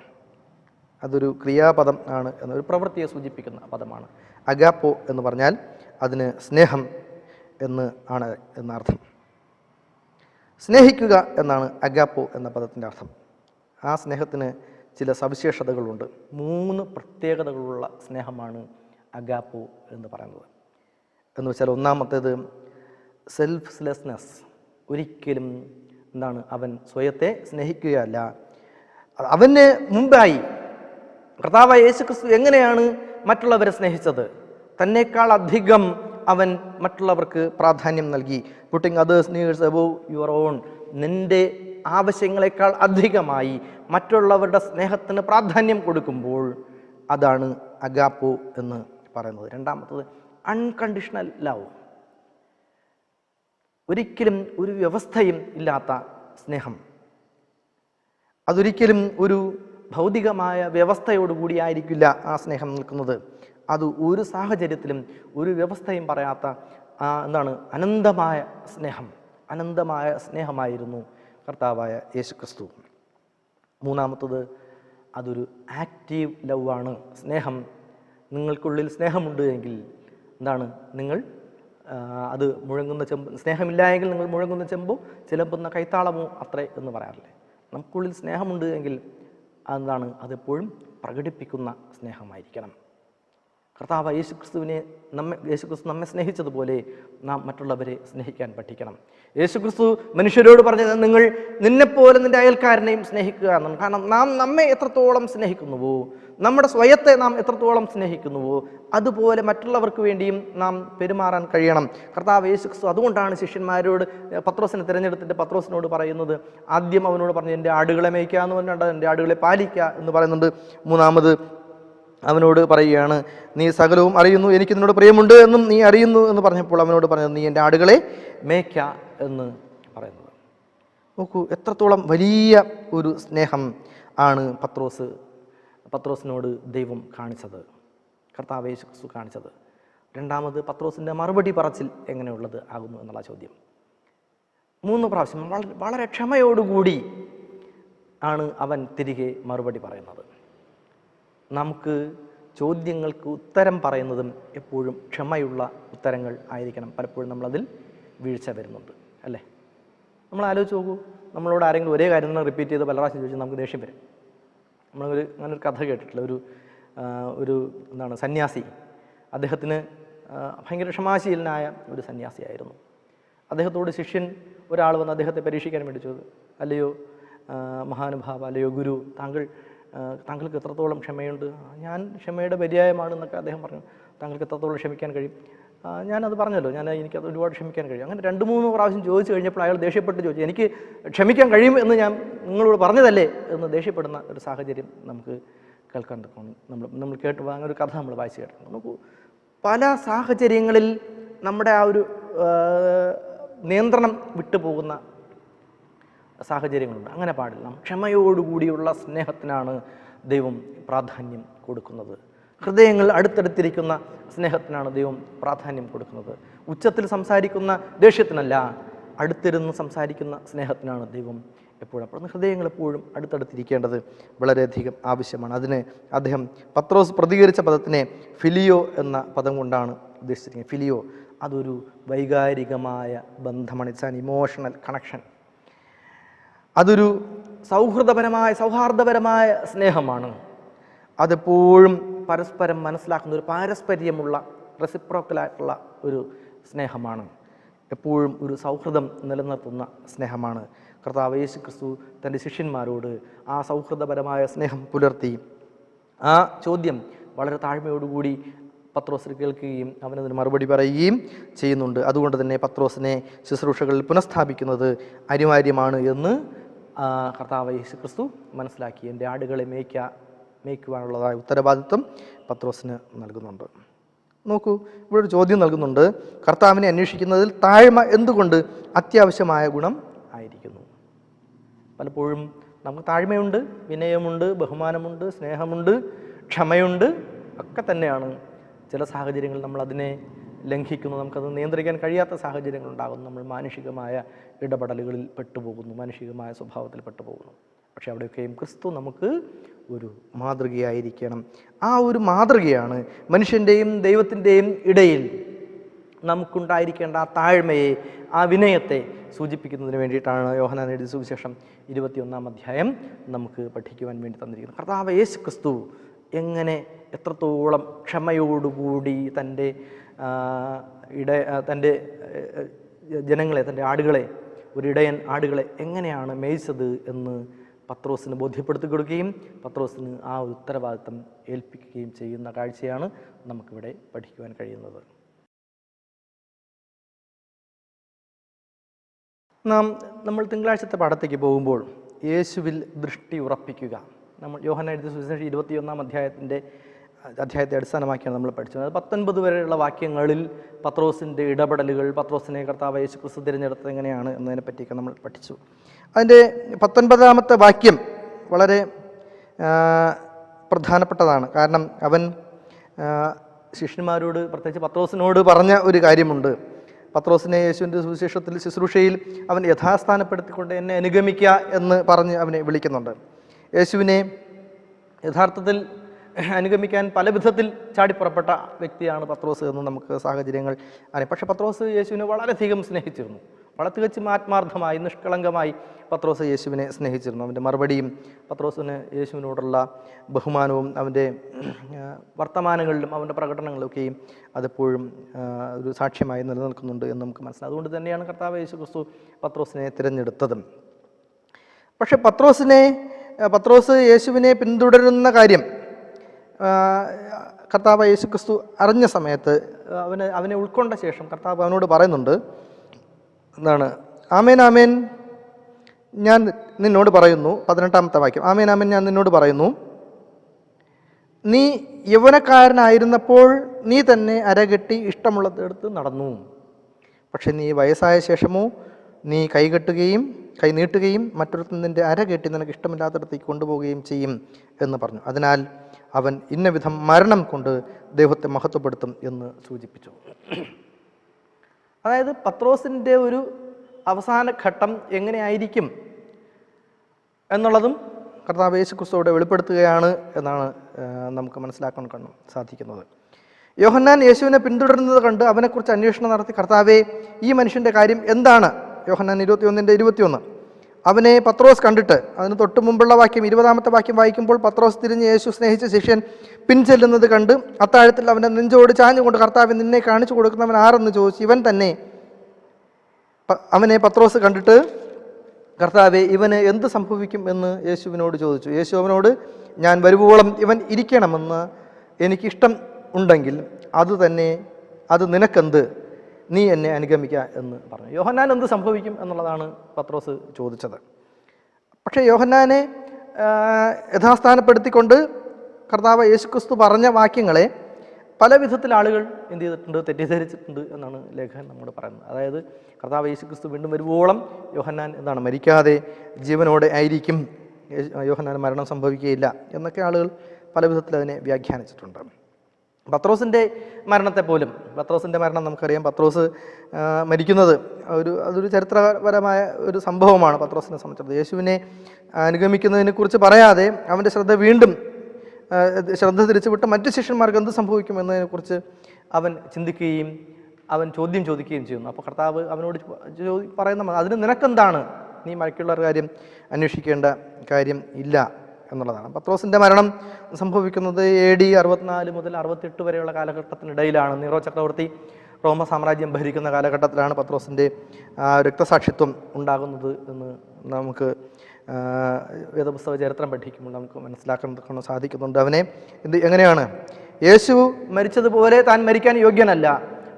അതൊരു ക്രിയാപദം ആണ്, എന്നൊരു പ്രവൃത്തിയെ സൂചിപ്പിക്കുന്ന പദമാണ്. അഗാപ്പോ എന്ന് പറഞ്ഞാൽ അതിന് സ്നേഹം എന്നർത്ഥം. സ്നേഹിക്കുക എന്നാണ് അഗാപ്പോ എന്ന പദത്തിൻ്റെ അർത്ഥം. ആ സ്നേഹത്തിന് ചില സവിശേഷതകളുണ്ട്. 3 പ്രത്യേകതകളുള്ള സ്നേഹമാണ് അഗാപ്പോ എന്ന് പറയുന്നത്. എന്ന് വെച്ചാൽ, ഒന്നാമത്തേത് സെൽഫ്ലെസ്നെസ്. ഒരിക്കലും അവൻ സ്വയത്തെ സ്നേഹിക്കുകയല്ല. അവന് മുമ്പായി കർത്താവായ യേശുക്രിസ്തു എങ്ങനെയാണ് മറ്റുള്ളവരെ സ്നേഹിച്ചത്? തന്നേക്കാൾ അധികം അവൻ മറ്റുള്ളവർക്ക് പ്രാധാന്യം നൽകി. Putting others needs above your own. നിൻ്റെ ആവശ്യങ്ങളെക്കാൾ അധികമായി മറ്റുള്ളവരുടെ സ്നേഹത്തിന് പ്രാധാന്യം കൊടുക്കുമ്പോൾ അതാണ് അഗാപ്പോ എന്ന് പറയുന്നത്. രണ്ടാമത്തത് അൺകണ്ടീഷണൽ ലവ്. ഒരിക്കലും ഒരു വ്യവസ്ഥയും ഇല്ലാത്ത സ്നേഹം. അതൊരിക്കലും ഒരു ഭൗതികമായ വ്യവസ്ഥയോടുകൂടി ആയിരിക്കില്ല ആ സ്നേഹം നിൽക്കുന്നത്. അത് ഒരു സാഹചര്യത്തിലും ഒരു വ്യവസ്ഥയും പറയാത്ത അനന്തമായ സ്നേഹമായിരുന്നു കർത്താവായ യേശുക്രിസ്തു. മൂന്നാമത്തത്, അതൊരു ആക്റ്റീവ് ലവ് ആണ്. നിങ്ങൾക്കുള്ളിൽ സ്നേഹമുണ്ട് എങ്കിൽ നിങ്ങൾ അത് മുഴങ്ങുന്ന ചെമ്പ്, സ്നേഹമില്ല എങ്കിൽ നിങ്ങൾ മുഴങ്ങുന്ന ചെമ്പോ ചിലമ്പുന്ന കൈത്താളമോ അത്രേ എന്ന് പറയാറില്ലേ. നമുക്കുള്ളിൽ സ്നേഹമുണ്ട് എങ്കിൽ അതെപ്പോഴും പ്രകടിപ്പിക്കുന്ന സ്നേഹമായിരിക്കണം. കർത്താവ് യേശുക്രിസ്തു നമ്മെ സ്നേഹിച്ചതുപോലെ നാം മറ്റുള്ളവരെ സ്നേഹിക്കാൻ പഠിക്കണം. യേശുക്രിസ്തു മനുഷ്യരോട് പറഞ്ഞത്, നിന്നെപ്പോലെ നിൻ്റെ അയൽക്കാരനെയും സ്നേഹിക്കുക എന്നാണ്. കാരണം നാം നമ്മെ എത്രത്തോളം സ്നേഹിക്കുന്നുവോ, നമ്മുടെ സ്വയത്തെ നാം എത്രത്തോളം സ്നേഹിക്കുന്നുവോ, അതുപോലെ മറ്റുള്ളവർക്ക് വേണ്ടിയും നാം പെരുമാറാൻ കഴിയണം. കർത്താവ് യേശുക്രിസ്തു അതുകൊണ്ടാണ് ശിഷ്യന്മാരോട് പത്രോസിനെ തിരഞ്ഞെടുത്തിട്ട് പത്രോസിനോട് പറയുന്നത്, ആദ്യം അവനോട് പറഞ്ഞു, എൻ്റെ ആടുകളെ മേയ്ക്കുക എന്ന് പറഞ്ഞിട്ടുണ്ട്, എൻ്റെ ആടുകളെ പാലിക്കുക എന്ന് പറയുന്നുണ്ട്. മൂന്നാമത് അവനോട് പറയുകയാണ്, നീ സകലവും അറിയുന്നു, എനിക്ക് നിന്നോട് പ്രിയമുണ്ട് എന്നും നീ അറിയുന്നു എന്ന് പറഞ്ഞപ്പോൾ അവനോട് പറഞ്ഞത്, നീ എൻ്റെ ആടുകളെ മേയ്ക്ക എന്ന് പറയുന്നത്. നോക്കൂ, എത്രത്തോളം വലിയ ഒരു സ്നേഹം ആണ് പത്രോസിനോട് ദൈവം കാണിച്ചത്, കർത്താവ് യേശു ക്രിസ്തു കാണിച്ചത്. രണ്ടാമത്, പത്രോസിൻ്റെ മറുപടി പറച്ചിൽ എങ്ങനെയുള്ളത് ആകുന്നു എന്നുള്ള ചോദ്യം. 3 പ്രാവശ്യം വളരെ ക്ഷമയോടുകൂടി ആണ് അവൻ തിരികെ മറുപടി പറയുന്നത്. നമുക്ക് ചോദ്യങ്ങൾക്ക് ഉത്തരം പറയുന്നതും എപ്പോഴും ക്ഷമയുള്ള ഉത്തരങ്ങൾ ആയിരിക്കണം. പലപ്പോഴും നമ്മളതിൽ വീഴ്ച വരുന്നുണ്ട്, അല്ലേ? നമ്മൾ ആലോചിച്ച് നോക്കൂ, നമ്മളോട് ആരെങ്കിലും ഒരേ കാര്യം റിപ്പീറ്റ് ചെയ്ത് പല പ്രാവശ്യം ചോദിച്ചാൽ നമുക്ക് ദേഷ്യം വരും. അങ്ങനൊരു കഥ കേട്ടിട്ടില്ല. ഒരു ഒരു സന്യാസി. അദ്ദേഹത്തിന് ഭയങ്കര ക്ഷമാശീലനായ ഒരു സന്യാസിയായിരുന്നു. അദ്ദേഹത്തോട് ശിഷ്യൻ ഒരാൾ വന്ന് അദ്ദേഹത്തെ പരീക്ഷിക്കാൻ വേണ്ടി ചോദിച്ചു, അല്ലയോ മഹാനുഭാവ, അല്ലയോ ഗുരു, താങ്കൾക്ക് എത്രത്തോളം ക്ഷമയുണ്ട്? ഞാൻ ക്ഷമയുടെ പര്യായമാണെന്നൊക്കെ അദ്ദേഹം പറഞ്ഞു. താങ്കൾക്ക് എത്രത്തോളം ക്ഷമിക്കാൻ കഴിയും? ഞാനത് പറഞ്ഞല്ലോ, എനിക്കത് ഒരുപാട് ക്ഷമിക്കാൻ കഴിയും. അങ്ങനെ 2-3 പ്രാവശ്യം ചോദിച്ചു കഴിഞ്ഞപ്പോൾ അയാൾ ദേഷ്യപ്പെട്ട് ചോദിച്ചു, എനിക്ക് ക്ഷമിക്കാൻ കഴിയും എന്ന് ഞാൻ നിങ്ങളോട് പറഞ്ഞതല്ലേ എന്ന് ദേഷ്യപ്പെടുന്ന ഒരു സാഹചര്യം നമുക്ക് കേൾക്കാൻ നമ്മൾ കേട്ട് അങ്ങനെ ഒരു കഥ നമ്മൾ വായിച്ച് കേട്ടിട്ടുണ്ട്. നോക്കൂ, പല സാഹചര്യങ്ങളിൽ നമ്മുടെ ആ ഒരു നിയന്ത്രണം വിട്ടുപോകുന്ന സാഹചര്യങ്ങളുണ്ട്. അങ്ങനെ പാടില്ല. ക്ഷമയോടുകൂടിയുള്ള സ്നേഹത്തിനാണ് ദൈവം പ്രാധാന്യം കൊടുക്കുന്നത്. ഹൃദയങ്ങൾ അടുത്തടുത്തിരിക്കുന്ന സ്നേഹത്തിനാണ് ദൈവം പ്രാധാന്യം കൊടുക്കുന്നത്. ഉച്ചത്തിൽ സംസാരിക്കുന്ന ദേഷ്യത്തിനല്ല, അടുത്തിരുന്ന് സംസാരിക്കുന്ന സ്നേഹത്തിനാണ് ദൈവം എപ്പോഴും. അപ്പോൾ ഹൃദയങ്ങൾ എപ്പോഴും അടുത്തടുത്തിരിക്കേണ്ടത് വളരെയധികം ആവശ്യമാണ്. അതിന് അദ്ദേഹം പത്രോസ് പ്രതികരിച്ച പദത്തിനെ ഫിലിയോ എന്ന പദം കൊണ്ടാണ് ഉദ്ദേശിച്ചിരിക്കുന്നത്. ഫിലിയോ അതൊരു വൈകാരികമായ ബന്ധമാണ്. It's an emotional connection. അതൊരു സൗഹാർദ്ദപരമായ സ്നേഹമാണ്. അതെപ്പോഴും പരസ്പരം മനസ്സിലാക്കുന്ന ഒരു പാരസ്പര്യമുള്ള റെസിപ്രോക്കലായിട്ടുള്ള ഒരു സ്നേഹമാണ്. എപ്പോഴും ഒരു സൗഹൃദം നിലനിർത്തുന്ന സ്നേഹമാണ്. കർത്താവ് യേശു ക്രിസ്തു തൻ്റെ ശിഷ്യന്മാരോട് ആ സൗഹൃദപരമായ സ്നേഹം പുലർത്തി. ആ ചോദ്യം വളരെ താഴ്മയോടുകൂടി പത്രോസ് കേൾക്കുകയും അവനതിന് മറുപടി പറയുകയും ചെയ്യുന്നുണ്ട്. അതുകൊണ്ട് തന്നെ പത്രോസിനെ ശുശ്രൂഷകളിൽ പുനഃസ്ഥാപിക്കുന്നത് അനിവാര്യമാണ് എന്ന് കർത്താവ് യേശു ക്രിസ്തു മനസ്സിലാക്കി. എൻ്റെ ആടുകളെ മേയ്ക്കുവാനുള്ളതായ ഉത്തരവാദിത്വം പത്രോസിന് നൽകുന്നുണ്ട്. നോക്കൂ, ഇവിടെ ഒരു ചോദ്യം നൽകുന്നുണ്ട്. കർത്താവിനെ അന്വേഷിക്കുന്നതിൽ താഴ്മ എന്തുകൊണ്ട് അത്യാവശ്യമായ ഗുണം ആയിരിക്കുന്നു? പലപ്പോഴും നമുക്ക് താഴ്മയുണ്ട്, വിനയമുണ്ട്, ബഹുമാനമുണ്ട്, സ്നേഹമുണ്ട്, ക്ഷമയുണ്ട്, ഒക്കെ തന്നെയാണ്. ചില സാഹചര്യങ്ങളിൽ നമ്മൾ അതിനെ ലംഘിക്കുന്നു, നമുക്കത് നിയന്ത്രിക്കാൻ കഴിയാത്ത സാഹചര്യങ്ങൾ ഉണ്ടാകുന്നു. നമ്മൾ മാനുഷികമായ ഇടപെടലുകളിൽ പെട്ടുപോകുന്നു, മാനുഷികമായ സ്വഭാവത്തിൽ പെട്ടുപോകുന്നു. പക്ഷേ അവിടെയൊക്കെയും ക്രിസ്തു നമുക്ക് ഒരു മാതൃകയായിരിക്കണം. ആ ഒരു മാതൃകയാണ് മനുഷ്യൻ്റെയും ദൈവത്തിൻ്റെയും ഇടയിൽ നമുക്കുണ്ടായിരിക്കേണ്ട ആ താഴ്മയെ, ആ വിനയത്തെ സൂചിപ്പിക്കുന്നതിന് വേണ്ടിയിട്ടാണ് യോഹന്നാൻ എഴുതിയ സുവിശേഷം 21-ാം അധ്യായം നമുക്ക് പഠിക്കുവാൻ വേണ്ടി തന്നിരിക്കുന്നത്. കർത്താവ് യേശു ക്രിസ്തു എത്രത്തോളം ക്ഷമയോടുകൂടി തൻ്റെ ജനങ്ങളെ, തൻ്റെ ആടുകളെ, ഒരിടയൻ ആടുകളെ എങ്ങനെയാണ് മേയിച്ചത് എന്ന് പത്രോസിന് ബോധ്യപ്പെടുത്തി കൊടുക്കുകയും പത്രോസിന് ആ ഉത്തരവാദിത്തം ഏൽപ്പിക്കുകയും ചെയ്യുന്ന കാഴ്ചയാണ് നമുക്കിവിടെ പഠിക്കുവാൻ കഴിയുന്നത്. നമ്മൾ തിങ്കളാഴ്ചത്തെ പാഠത്തേക്ക് പോകുമ്പോൾ യേശുവിൽ ദൃഷ്ടി ഉറപ്പിക്കുക. നമ്മൾ യോഹന്നാൻ എഴുതിയ സുവിശേഷം 21-ാം അധ്യായത്തെ അടിസ്ഥാനമാക്കിയാണ് നമ്മൾ പഠിച്ചത്. അത് 19 വരെയുള്ള വാക്യങ്ങളിൽ പത്രോസിൻ്റെ ഇടപെടലുകൾ, പത്രോസിനെ കർത്താവ് യേശു ക്രിസ്തു തിരഞ്ഞെടുത്തത് എങ്ങനെയാണ് എന്നതിനെ പറ്റിയൊക്കെ നമ്മൾ പഠിച്ചു. അതിൻ്റെ 19-ാമത്തെ വാക്യം വളരെ പ്രധാനപ്പെട്ടതാണ്. കാരണം അവൻ ശിഷ്യന്മാരോട്, പ്രത്യേകിച്ച് പത്രോസിനോട് പറഞ്ഞ ഒരു കാര്യമുണ്ട്. പത്രോസിനെ യേശുവിൻ്റെ സുവിശേഷത്തിൽ ശുശ്രൂഷയിൽ അവൻ യഥാസ്ഥാനപ്പെടുത്തിക്കൊണ്ട് എന്നെ അനുഗമിക്കുക എന്ന് പറഞ്ഞ് അവനെ വിളിക്കുന്നുണ്ട്. യേശുവിനെ യഥാർത്ഥത്തിൽ അനുഗമിക്കാൻ പല വിധത്തിൽ ചാടിപ്പുറപ്പെട്ട വ്യക്തിയാണ് പത്രോസ് എന്ന് നമുക്ക് സാഹചര്യങ്ങൾ അറിയാം. പക്ഷേ പത്രോസ് യേശുവിനെ വളരെയധികം സ്നേഹിച്ചിരുന്നു. വളരെ തികച്ചും ആത്മാർത്ഥമായി, നിഷ്കളങ്കമായി പത്രോസ് യേശുവിനെ സ്നേഹിച്ചിരുന്നു. അവൻ്റെ മറുപടിയും പത്രോസിന് യേശുവിനോടുള്ള ബഹുമാനവും അവൻ്റെ വർത്തമാനങ്ങളിലും അവൻ്റെ പ്രകടനങ്ങളൊക്കെയും അതെപ്പോഴും ഒരു സാക്ഷ്യമായി നിലനിൽക്കുന്നുണ്ട് എന്ന് നമുക്ക് മനസ്സിലാവും. അതുകൊണ്ട് തന്നെയാണ് കർത്താവ് യേശു ക്രിസ്തു പത്രോസിനെ തിരഞ്ഞെടുത്തതും. പക്ഷേ പത്രോസ് യേശുവിനെ പിന്തുടരുന്ന കാര്യം കർത്താവ് യേശു ക്രിസ്തു അറിഞ്ഞ സമയത്ത് അവനെ ഉൾക്കൊണ്ട ശേഷം കർത്താവ് അവനോട് പറയുന്നുണ്ട്, എന്താണ്? ആമേൻ ആമേൻ ഞാൻ നിന്നോട് പറയുന്നു. 18-ാമത്തെ വാക്യം, ആമേൻ ആമേൻ ഞാൻ നിന്നോട് പറയുന്നു, നീ യൗവനക്കാരനായിരുന്നപ്പോൾ നീ തന്നെ അരകെട്ടി ഇഷ്ടമുള്ളതെടുത്ത് നടന്നു. പക്ഷെ നീ വയസ്സായ ശേഷമോ നീ കൈ നീട്ടുകയും മറ്റൊരുത്തൻ നിൻ്റെ അരകെട്ടി നിനക്ക് ഇഷ്ടമില്ലാത്തടത്തേക്ക് കൊണ്ടുപോവുകയും ചെയ്യും എന്ന് പറഞ്ഞു. അതിനാൽ അവൻ ഇന്ന വിധം മരണം കൊണ്ട് ദൈവത്തെ മഹത്വപ്പെടുത്തും എന്ന് സൂചിപ്പിച്ചു. അതായത് പത്രോസിൻ്റെ ഒരു അവസാന ഘട്ടം എങ്ങനെയായിരിക്കും എന്നുള്ളതും കർത്താവ് യേശു ക്രിസ്തുവോടെ വെളിപ്പെടുത്തുകയാണ് എന്നാണ് നമുക്ക് മനസ്സിലാക്കാൻ സാധിക്കുന്നത്. യോഹന്നാൻ യേശുവിനെ പിന്തുടരുന്നത് കണ്ട് അവനെക്കുറിച്ച് അന്വേഷണം നടത്തി, കർത്താവേ ഈ മനുഷ്യൻ്റെ കാര്യം എന്താണ്? യോഹന്നാൻ 21:21. അവനെ പത്രോസ് കണ്ടിട്ട്, അതിന് തൊട്ട് മുമ്പുള്ള വാക്യം 20-ാമത്തെ വാക്യം വായിക്കുമ്പോൾ, പത്രോസ് തിരിഞ്ഞ് യേശു സ്നേഹിച്ച ശിഷ്യൻ പിൻചെല്ലുന്നത് കണ്ട് അത്താഴത്തിൽ അവൻ്റെ നെഞ്ചോട് ചാഞ്ഞുകൊണ്ട്, കർത്താവെ, നിന്നെ കാണിച്ചു കൊടുക്കുന്നവൻ ആരെന്ന് ചോദിച്ചു. ഇവൻ തന്നെ. അവനെ പത്രോസ് കണ്ടിട്ട്, കർത്താവെ, ഇവന് എന്ത് സംഭവിക്കും എന്ന് യേശുവിനോട് ചോദിച്ചു. യേശു അവനോട്, ഞാൻ വരുവോളം ഇവൻ ഇരിക്കണമെന്ന് എനിക്കിഷ്ടം ഉണ്ടെങ്കിൽ അത് നിനക്കെന്ത്, നീ എന്നെ അനുഗമിക്കുക എന്ന് പറഞ്ഞു. യോഹന്നാൻ എന്ത് സംഭവിക്കും എന്നുള്ളതാണ് പത്രോസ് ചോദിച്ചത്. പക്ഷേ യോഹന്നാനെ യഥാസ്ഥാനപ്പെടുത്തിക്കൊണ്ട് കർത്താവ് യേശുക്രിസ്തു പറഞ്ഞ വാക്യങ്ങളെ പല വിധത്തിൽ ആളുകൾ എന്ത് ചെയ്തിട്ടുണ്ട്, തെറ്റിദ്ധരിച്ചിട്ടുണ്ട് എന്നാണ് ലേഖകൻ നമ്മോട് പറയുന്നത്. അതായത് കർത്താവ് യേശുക്രിസ്തു വീണ്ടും വരുവോളം യോഹന്നാൻ എന്താണ്, മരിക്കാതെ ജീവനോടെ ആയിരിക്കും, യോഹന്നാൻ മരണം സംഭവിക്കുകയില്ല എന്നൊക്കെ ആളുകൾ പല വിധത്തിൽ അതിനെ വ്യാഖ്യാനിച്ചിട്ടുണ്ട്. പത്രോസിൻ്റെ മരണത്തെ പോലും, പത്രോസിൻ്റെ മരണം നമുക്കറിയാം. പത്രോസ് മരിക്കുന്നത് അതൊരു ചരിത്രപരമായ ഒരു സംഭവമാണ് പത്രോസിനെ സംബന്ധിച്ചിടത്തോളം. യേശുവിനെ അനുഗമിക്കുന്നതിനെക്കുറിച്ച് പറയാതെ അവൻ്റെ ശ്രദ്ധ തിരിച്ചുവിട്ട് മറ്റു ശിഷ്യന്മാർക്ക് എന്ത് സംഭവിക്കും എന്നതിനെക്കുറിച്ച് അവൻ ചിന്തിക്കുകയും അവൻ ചോദ്യം ചോദിക്കുകയും ചെയ്യുന്നു. അപ്പോൾ കർത്താവ് അവനോട് പറയുന്ന, അതിന് നിനക്കെന്താണ്, നീ ബാക്കിയുള്ളവരുടെ കാര്യം അന്വേഷിക്കേണ്ട കാര്യം ഇല്ല എന്നുള്ളതാണ്. പത്രോസിൻ്റെ മരണം സംഭവിക്കുന്നത് AD 64 മുതൽ 68 വരെയുള്ള കാലഘട്ടത്തിനിടയിലാണ്. നീറോ ചക്രവർത്തി റോമ സാമ്രാജ്യം ഭരിക്കുന്ന കാലഘട്ടത്തിലാണ് പത്രോസിൻ്റെ രക്തസാക്ഷിത്വം ഉണ്ടാകുന്നത് എന്ന് നമുക്ക് വേദപുസ്തക ചരിത്രം പഠിക്കുമ്പോൾ നമുക്ക് മനസ്സിലാക്കാൻ സാധിക്കുന്നുണ്ട്. അവനെ എങ്ങനെയാണ്, യേശു മരിച്ചതുപോലെ താൻ മരിക്കാൻ യോഗ്യനല്ല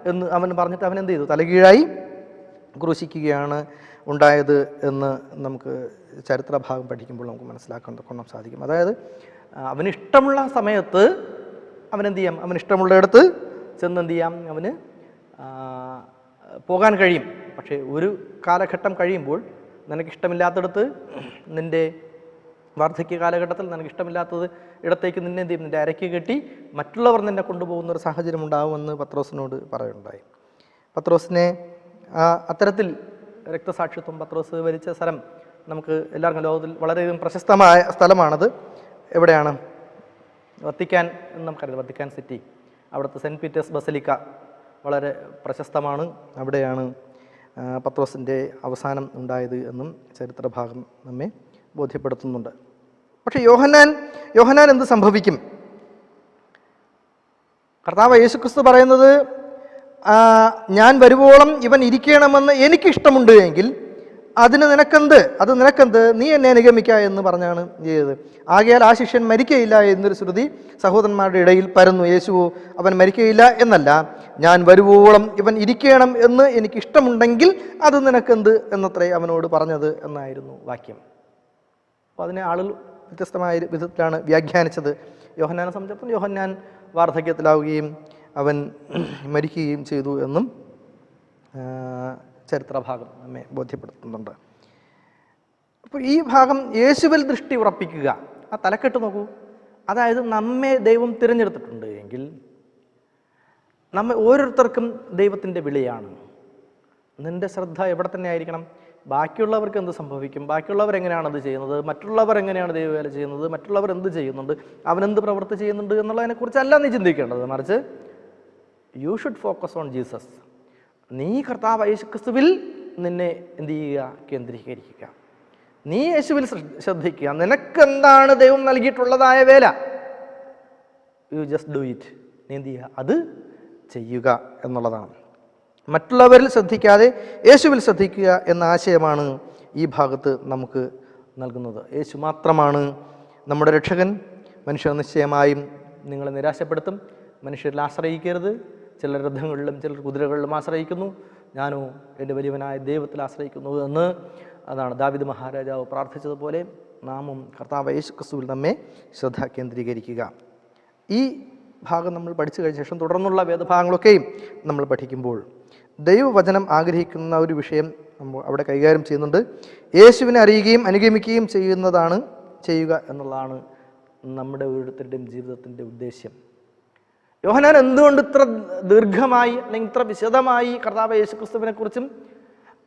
എന്ന് അവൻ പറഞ്ഞിട്ട് അവൻ എന്ത് ചെയ്തു, തലകീഴായി ക്രൂശിക്കുകയാണ് ഉണ്ടായത് എന്ന് നമുക്ക് ചരിത്രഭാഗം പഠിക്കുമ്പോൾ നമുക്ക് മനസ്സിലാക്കാൻ സാധിക്കും. അതായത് അവനിഷ്ടമുള്ള സമയത്ത് അവനെന്ത് ചെയ്യാം, അവനിഷ്ടമുള്ളിടത്ത് ചെന്ന് എന്ത് ചെയ്യാം, അവന് പോകാൻ കഴിയും. പക്ഷേ ഒരു കാലഘട്ടം കഴിയുമ്പോൾ നിനക്കിഷ്ടമില്ലാത്തടത്ത്, നിൻ്റെ വാർദ്ധക്യ കാലഘട്ടത്തിൽ നിനക്കിഷ്ടമില്ലാത്തത് ഇടത്തേക്ക് നിന്നെ എന്ത് ചെയ്യും, നിൻ്റെ അരയ്ക്ക് കെട്ടി മറ്റുള്ളവർ നിന്നെ കൊണ്ടുപോകുന്ന ഒരു സാഹചര്യം ഉണ്ടാകുമെന്ന് പത്രോസിനോട് പറയുണ്ടായി. പത്രോസിനെ അത്തരത്തിൽ രക്തസാക്ഷിത്വം പത്രോസ് വരിച്ച സ്ഥലം നമുക്ക് എല്ലാവർക്കും ലോകത്തിൽ വളരെയധികം പ്രശസ്തമായ സ്ഥലമാണത്. എവിടെയാണ്? വത്തിക്കാൻ എന്ന് നമുക്കറിയാം, വത്തിക്കാൻ സിറ്റി. അവിടുത്തെ സെൻറ്റ് പീറ്റേഴ്സ് ബസലിക്ക വളരെ പ്രശസ്തമാണ്. അവിടെയാണ് പത്രോസിൻ്റെ അവസാനം ഉണ്ടായത് എന്നും ചരിത്രഭാഗം നമ്മെ ബോധ്യപ്പെടുത്തുന്നുണ്ട്. പക്ഷേ യോഹന്നാൻ എന്ത് സംഭവിക്കും? കർത്താവ് യേശുക്രിസ്തു പറയുന്നത്, ഞാൻ വരുവോളം ഇവൻ ഇരിക്കണമെന്ന് എനിക്കിഷ്ടമുണ്ട് എങ്കിൽ അത് നിനക്കെന്ത്, നീ എന്നെ അനുഗമിക്കുക എന്ന് പറഞ്ഞാണ് ചെയ്തത്. ആകയാൽ ആ ശിഷ്യൻ മരിക്കയില്ല എന്നൊരു ശ്രുതി സഹോദരന്മാരുടെ ഇടയിൽ പരന്നു. യേശുവോ അവൻ മരിക്കയില്ല എന്നല്ല, ഞാൻ വരുവോളം ഇവൻ ഇരിക്കണം എന്ന് എനിക്കിഷ്ടമുണ്ടെങ്കിൽ അത് നിനക്കെന്ത് എന്നത്രേ അവനോട് പറഞ്ഞത് എന്നായിരുന്നു വാക്യം. അപ്പോൾ അതിനെ ആളുകൾ വ്യത്യസ്തമായ വിധത്തിലാണ് വ്യാഖ്യാനിച്ചത്. യോഹന്നാനെ സംബന്ധിച്ചിടത്തോളം യോഹന്നാൻ വാർദ്ധക്യത്തിലാവുകയും അവൻ മരിക്കുകയും ചെയ്തു എന്നും ചരിത്രഭാഗം നമ്മെ ബോധ്യപ്പെടുത്തുന്നുണ്ട്. അപ്പോൾ ഈ ഭാഗം യേശുവിൽ ദൃഷ്ടി ഉറപ്പിക്കുക, ആ തലക്കെട്ട് നോക്കൂ. അതായത് നമ്മെ ദൈവം തിരഞ്ഞെടുത്തിട്ടുണ്ട് എങ്കിൽ നമ്മെ ഓരോരുത്തർക്കും ദൈവത്തിൻ്റെ വിളിയാണ്. നിൻ്റെ ശ്രദ്ധ എവിടെ തന്നെ ആയിരിക്കണം? ബാക്കിയുള്ളവർക്ക് എന്ത് സംഭവിക്കും, ബാക്കിയുള്ളവർ എങ്ങനെയാണ് അത് ചെയ്യുന്നത്, മറ്റുള്ളവർ എങ്ങനെയാണ് ദൈവവേല ചെയ്യുന്നത്, മറ്റുള്ളവർ എന്ത് ചെയ്യുന്നുണ്ട്, അവനെന്ത് പ്രവൃത്തി ചെയ്യുന്നുണ്ട് എന്നുള്ളതിനെക്കുറിച്ചല്ല നീ ചിന്തിക്കേണ്ടത്. മറിച്ച് you should focus on Jesus. നീ കർത്താവ് യേശുക്രിസ്തുവിൽ നിന്നെ എന്ത് ചെയ്യുക, കേന്ദ്രീകരിക്കുക. നീ യേശുവിൽ ശ്രദ്ധിക്കുക. നിനക്കെന്താണ് ദൈവം നൽകിയിട്ടുള്ളതായ വേല, യു ജസ്റ്റ് ഡു ഇറ്റ്. നീ എന്ത് ചെയ്യുക, അത് ചെയ്യുക എന്നുള്ളതാണ്. മറ്റുള്ളവരിൽ ശ്രദ്ധിക്കാതെ യേശുവിൽ ശ്രദ്ധിക്കുക എന്ന ആശയമാണ് ഈ ഭാഗത്ത് നമുക്ക് നൽകുന്നത്. യേശു മാത്രമാണ് നമ്മുടെ രക്ഷകൻ. മനുഷ്യർ നിശ്ചയമായും നിങ്ങളെ നിരാശപ്പെടുത്തും. മനുഷ്യരിൽ ആശ്രയിക്കരുത്. ചിലർ രഥങ്ങളിലും ചിലർ കുതിരകളിലും ആശ്രയിക്കുന്നു, ഞാനോ എൻ്റെ വലിയവനായ ദൈവത്തിൽ ആശ്രയിക്കുന്നു എന്ന് അതാണ് ദാവീദ് മഹാരാജാവ് പ്രാർത്ഥിച്ചതുപോലെ നാമും കർത്താവ് യേശുക്രിസ്തുവിൽ നമ്മെ ശ്രദ്ധ കേന്ദ്രീകരിക്കുക. ഈ ഭാഗം നമ്മൾ പഠിച്ചു കഴിഞ്ഞ ശേഷം തുടർന്നുള്ള വേദഭാഗങ്ങളൊക്കെയും നമ്മൾ പഠിക്കുമ്പോൾ ദൈവവചനം ആഗ്രഹിക്കുന്ന ഒരു വിഷയം നമ്മൾ അവിടെ കൈകാര്യം ചെയ്യുന്നുണ്ട്. യേശുവിനെ അറിയുകയും അനുഗമിക്കുകയും ചെയ്യുക എന്നുള്ളതാണ് നമ്മുടെ ഓരോരുത്തരുടെയും ജീവിതത്തിൻ്റെ ഉദ്ദേശ്യം. യോഹന്നാൻ എന്തുകൊണ്ട് ഇത്ര ദീർഘമായി അല്ലെങ്കിൽ ഇത്ര വിശദമായി കർത്താവ് യേശുക്രിസ്തുവിനെക്കുറിച്ചും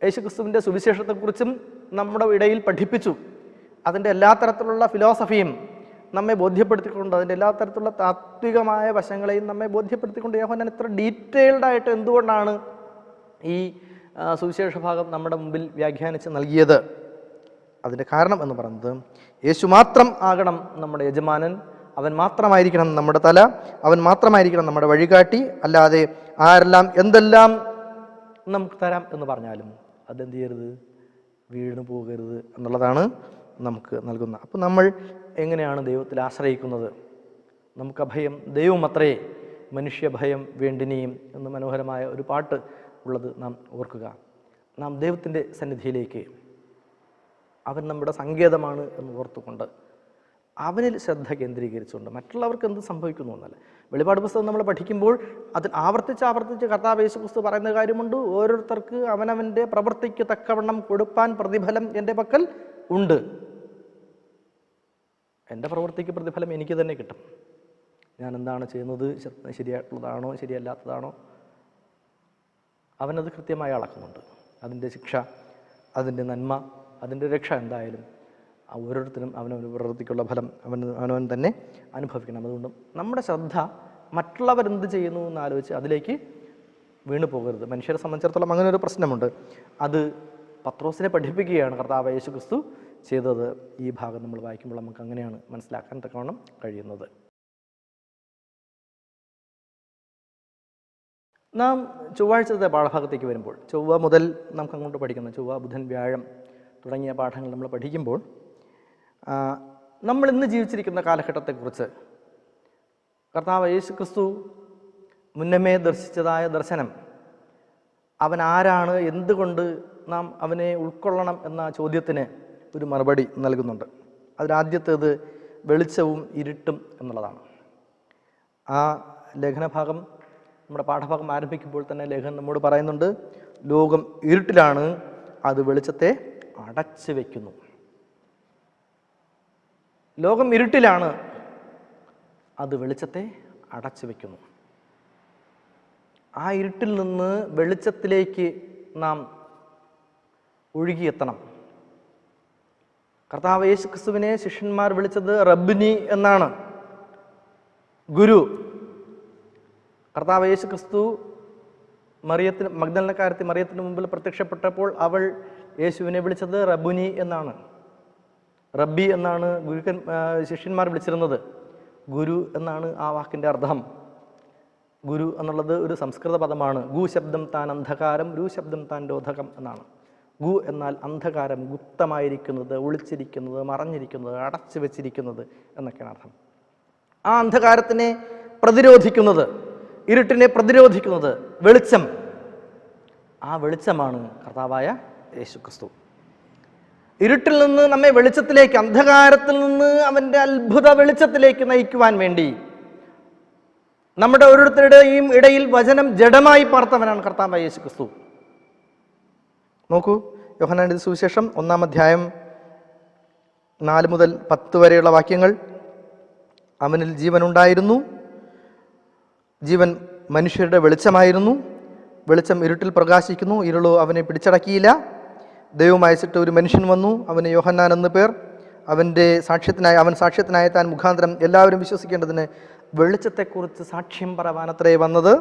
യേശുക്രിസ്തുവിൻ്റെ സുവിശേഷത്തെക്കുറിച്ചും നമ്മുടെ ഇടയിൽ പഠിപ്പിച്ചു? അതിൻ്റെ എല്ലാ തരത്തിലുള്ള ഫിലോസഫിയും നമ്മെ ബോധ്യപ്പെടുത്തിക്കൊണ്ട്, അതിൻ്റെ എല്ലാ തരത്തിലുള്ള താത്വികമായ വശങ്ങളെയും നമ്മെ ബോധ്യപ്പെടുത്തിക്കൊണ്ട് യോഹന്നാൻ ഇത്ര ഡീറ്റെയിൽഡായിട്ട് എന്തുകൊണ്ടാണ് ഈ സുവിശേഷ ഭാഗം നമ്മുടെ മുമ്പിൽ വ്യാഖ്യാനിച്ച് നൽകിയത്? അതിൻ്റെ കാരണം എന്ന് പറയുന്നത് യേശു മാത്രം ആകണം നമ്മുടെ യജമാനൻ, അവൻ മാത്രമായിരിക്കണം നമ്മുടെ തല, അവൻ മാത്രമായിരിക്കണം നമ്മുടെ വഴികാട്ടി. അല്ലാതെ ആരെല്ലാം എന്തെല്ലാം നമുക്ക് തരാം എന്ന് പറഞ്ഞാലും അതെന്ത് ചെയ്യരുത്, വീണു പോകരുത് എന്നുള്ളതാണ് നമുക്ക് നൽകുന്നത്. അപ്പോൾ നമ്മൾ എങ്ങനെയാണ് ദൈവത്തിൽ ആശ്രയിക്കുന്നത്? നമുക്ക് അഭയം ദൈവം അത്രേ, മനുഷ്യഭയം വേണ്ടിനിയും എന്ന് മനോഹരമായ ഒരു പാട്ട് ഉള്ളത് നാം ഓർക്കുക. നാം ദൈവത്തിൻ്റെ സന്നിധിയിലേക്ക്, അവൻ നമ്മുടെ സങ്കേതമാണ് എന്ന് ഓർത്തുകൊണ്ട് അവനിൽ ശ്രദ്ധ കേന്ദ്രീകരിച്ചുകൊണ്ട് മറ്റുള്ളവർക്ക് എന്ത് സംഭവിക്കുന്നു എന്നല്ല. വെളിപാട് പുസ്തകം നമ്മൾ പഠിക്കുമ്പോൾ അതിൽ ആവർത്തിച്ച് കർത്താവ് യേശുക്രിസ്തു പറയുന്ന കാര്യമുണ്ട്, ഓരോരുത്തർക്ക് അവനവൻ്റെ പ്രവൃത്തിക്ക് തക്കവണ്ണം കൊടുപ്പാൻ പ്രതിഫലം എൻ്റെ പക്കൽ ഉണ്ട്. എൻ്റെ പ്രവൃത്തിക്ക് പ്രതിഫലം എനിക്ക് തന്നെ കിട്ടും. ഞാൻ എന്താണ് ചെയ്യുന്നത്, ശരിയായിട്ടുള്ളതാണോ ശരിയല്ലാത്തതാണോ, അവനത് കൃത്യമായി അളക്കുന്നുണ്ട്. അതിൻ്റെ ശിക്ഷ, അതിൻ്റെ നന്മ, അതിൻ്റെ രക്ഷ എന്തായാലും ഓരോരുത്തരും അവനവന് പ്രവൃത്തിക്കുള്ള ഫലം അവനവൻ തന്നെ അനുഭവിക്കണം. അതുകൊണ്ട് നമ്മുടെ ശ്രദ്ധ മറ്റുള്ളവരെന്ത് ചെയ്യുന്നു എന്നാലോചിച്ച് അതിലേക്ക് വീണു പോകരുത്. മനുഷ്യരെ സംബന്ധിച്ചിടത്തോളം അങ്ങനെ ഒരു പ്രശ്നമുണ്ട്. അത് പത്രോസിനെ പഠിപ്പിക്കുകയാണ് കർത്താവ് യേശുക്രിസ്തു ചെയ്തത്. ഈ ഭാഗം നമ്മൾ വായിക്കുമ്പോൾ നമുക്ക് അങ്ങനെയാണ് മനസ്സിലാക്കാൻ തക്കവണ്ണം കഴിയുന്നത്. നാം ചൊവ്വാഴ്ചത്തെ പാഠഭാഗത്തേക്ക് വരുമ്പോൾ, ചൊവ്വ മുതൽ നമുക്ക് അങ്ങോട്ട് പഠിക്കുന്ന ചൊവ്വ, ബുധൻ, വ്യാഴം തുടങ്ങിയ പാഠങ്ങൾ നമ്മൾ പഠിക്കുമ്പോൾ നമ്മൾ ഇന്ന് ജീവിച്ചിരിക്കുന്ന കാലഘട്ടത്തെക്കുറിച്ച് കർത്താവ് യേശുക്രിസ്തു മുന്നമേ ദർശിച്ചതായ ദർശനം, അവൻ ആരാണ്, എന്തുകൊണ്ട് നാം അവനെ ഉൾക്കൊള്ളണം എന്ന ചോദ്യത്തിന് ഒരു മറുപടി നൽകുന്നുണ്ട്. അതിലാദ്യത്തേത് വെളിച്ചവും ഇരുട്ടും എന്നുള്ളതാണ്. ആ ലേഖനഭാഗം, നമ്മുടെ പാഠഭാഗം ആരംഭിക്കുമ്പോൾ തന്നെ ലേഖനം നമ്മോട് പറയുന്നുണ്ട്, ലോകം ഇരുട്ടിലാണ്, അത് വെളിച്ചത്തെ അടച്ചു വയ്ക്കുന്നു. ലോകം ഇരുട്ടിലാണ്, അത് വെളിച്ചത്തെ അടച്ചു വയ്ക്കുന്നു. ആ ഇരുട്ടിൽ നിന്ന് വെളിച്ചത്തിലേക്ക് നാം ഒഴുകിയെത്തണം. കർത്താവ് യേശുക്രിസ്തുവിനെ ശിഷ്യന്മാർ വിളിച്ചത് റബ്ബിനി എന്നാണ്, ഗുരു. കർത്താവ് യേശുക്രിസ്തു മഗ്ദലക്കാരത്തി മറിയത്തിന് മുമ്പിൽ പ്രത്യക്ഷപ്പെട്ടപ്പോൾ അവൾ യേശുവിനെ വിളിച്ചത് റബ്ബുനി എന്നാണ്. റബ്ബി എന്നാണ് ശിഷ്യന്മാർ വിളിച്ചിരുന്നത്. ഗുരു എന്നാണ് ആ വാക്കിൻ്റെ അർത്ഥം. ഗുരു എന്നുള്ളത് ഒരു സംസ്കൃത പദമാണ്. ഗു ശബ്ദം താൻ അന്ധകാരം, രു ശബ്ദം താൻ രോധകം എന്നാണ്. ഗു എന്നാൽ അന്ധകാരം, ഗുപ്തമായിരിക്കുന്നത്, ഒളിച്ചിരിക്കുന്നത്, മറഞ്ഞിരിക്കുന്നത്, അടച്ചു വെച്ചിരിക്കുന്നത് എന്നൊക്കെയാണ് അർത്ഥം. ആ അന്ധകാരത്തിനെ പ്രതിരോധിക്കുന്നത്, ഇരുട്ടിനെ പ്രതിരോധിക്കുന്നത് വെളിച്ചം. ആ വെളിച്ചമാണ് കർത്താവായ യേശുക്രിസ്തു. ഇരുട്ടിൽ നിന്ന് നമ്മെ വെളിച്ചത്തിലേക്ക്, അന്ധകാരത്തിൽ നിന്ന് അവൻ്റെ അത്ഭുത വെളിച്ചത്തിലേക്ക് നയിക്കുവാൻ വേണ്ടി നമ്മുടെ ഓരോരുത്തരുടെയും ഇടയിൽ വചനം ജഡമായി പാർത്തവനാണ് കർത്താവായ യേശുക്രിസ്തു. നോക്കൂ, യോഹന്നാന്റെ സുവിശേഷം 1-ാം അധ്യായം 4 മുതൽ 10 വരെയുള്ള വാക്യങ്ങൾ. അവനിൽ ജീവനുണ്ടായിരുന്നു, ജീവൻ മനുഷ്യരുടെ വെളിച്ചമായിരുന്നു. വെളിച്ചം ഇരുട്ടിൽ പ്രകാശിക്കുന്നു, ഇരുളോ അവനെ പിടിച്ചടക്കിയില്ല. ദൈവം അയച്ചിട്ട് ഒരു മനുഷ്യൻ വന്നു, അവന് യോഹന്നാൻ എന്ന് പേർ. അവൻ സാക്ഷ്യത്തിനായ താൻ മുഖാന്തരം എല്ലാവരും വിശ്വസിക്കേണ്ടതിന് വെളിച്ചത്തെക്കുറിച്ച് സാക്ഷ്യം പറവാനത്രേ വന്നത്.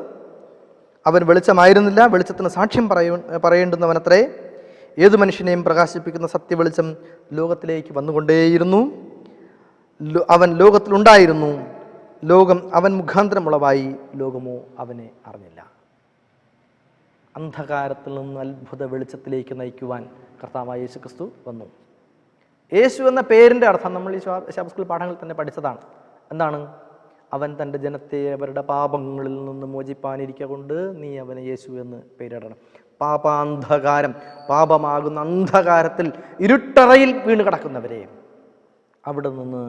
അവൻ വെളിച്ചമായിരുന്നില്ല, വെളിച്ചത്തിന് സാക്ഷ്യം പറയേണ്ടുന്നവനത്രേ. ഏതു മനുഷ്യനെയും പ്രകാശിപ്പിക്കുന്ന സത്യവെളിച്ചം ലോകത്തിലേക്ക് വന്നുകൊണ്ടേയിരുന്നു. അവൻ ലോകത്തിലുണ്ടായിരുന്നു, ലോകം അവൻ മുഖാന്തരമുളവായി, ലോകമോ അവനെ അറിഞ്ഞില്ല. അന്ധകാരത്തിൽ നിന്ന് അത്ഭുത വെളിച്ചത്തിലേക്ക് നയിക്കുവാൻ കർത്താവായ യേശുക്രിസ്തു വന്നു. യേശു എന്ന പേരിൻ്റെ അർത്ഥം നമ്മൾ ഈ ശബത്ത് പാഠങ്ങളിൽ തന്നെ പഠിച്ചതാണ്. എന്താണ്? അവൻ തൻ്റെ ജനത്തെ അവരുടെ പാപങ്ങളിൽ നിന്ന് മോചിപ്പാനിരിക്ക കൊണ്ട് നീ അവന് യേശു എന്ന് പേരിടണം. പാപാന്ധകാരം, പാപമാകുന്ന അന്ധകാരത്തിൽ ഇരുട്ടറയിൽ വീണ് കിടക്കുന്നവരെ അവിടെ നിന്ന്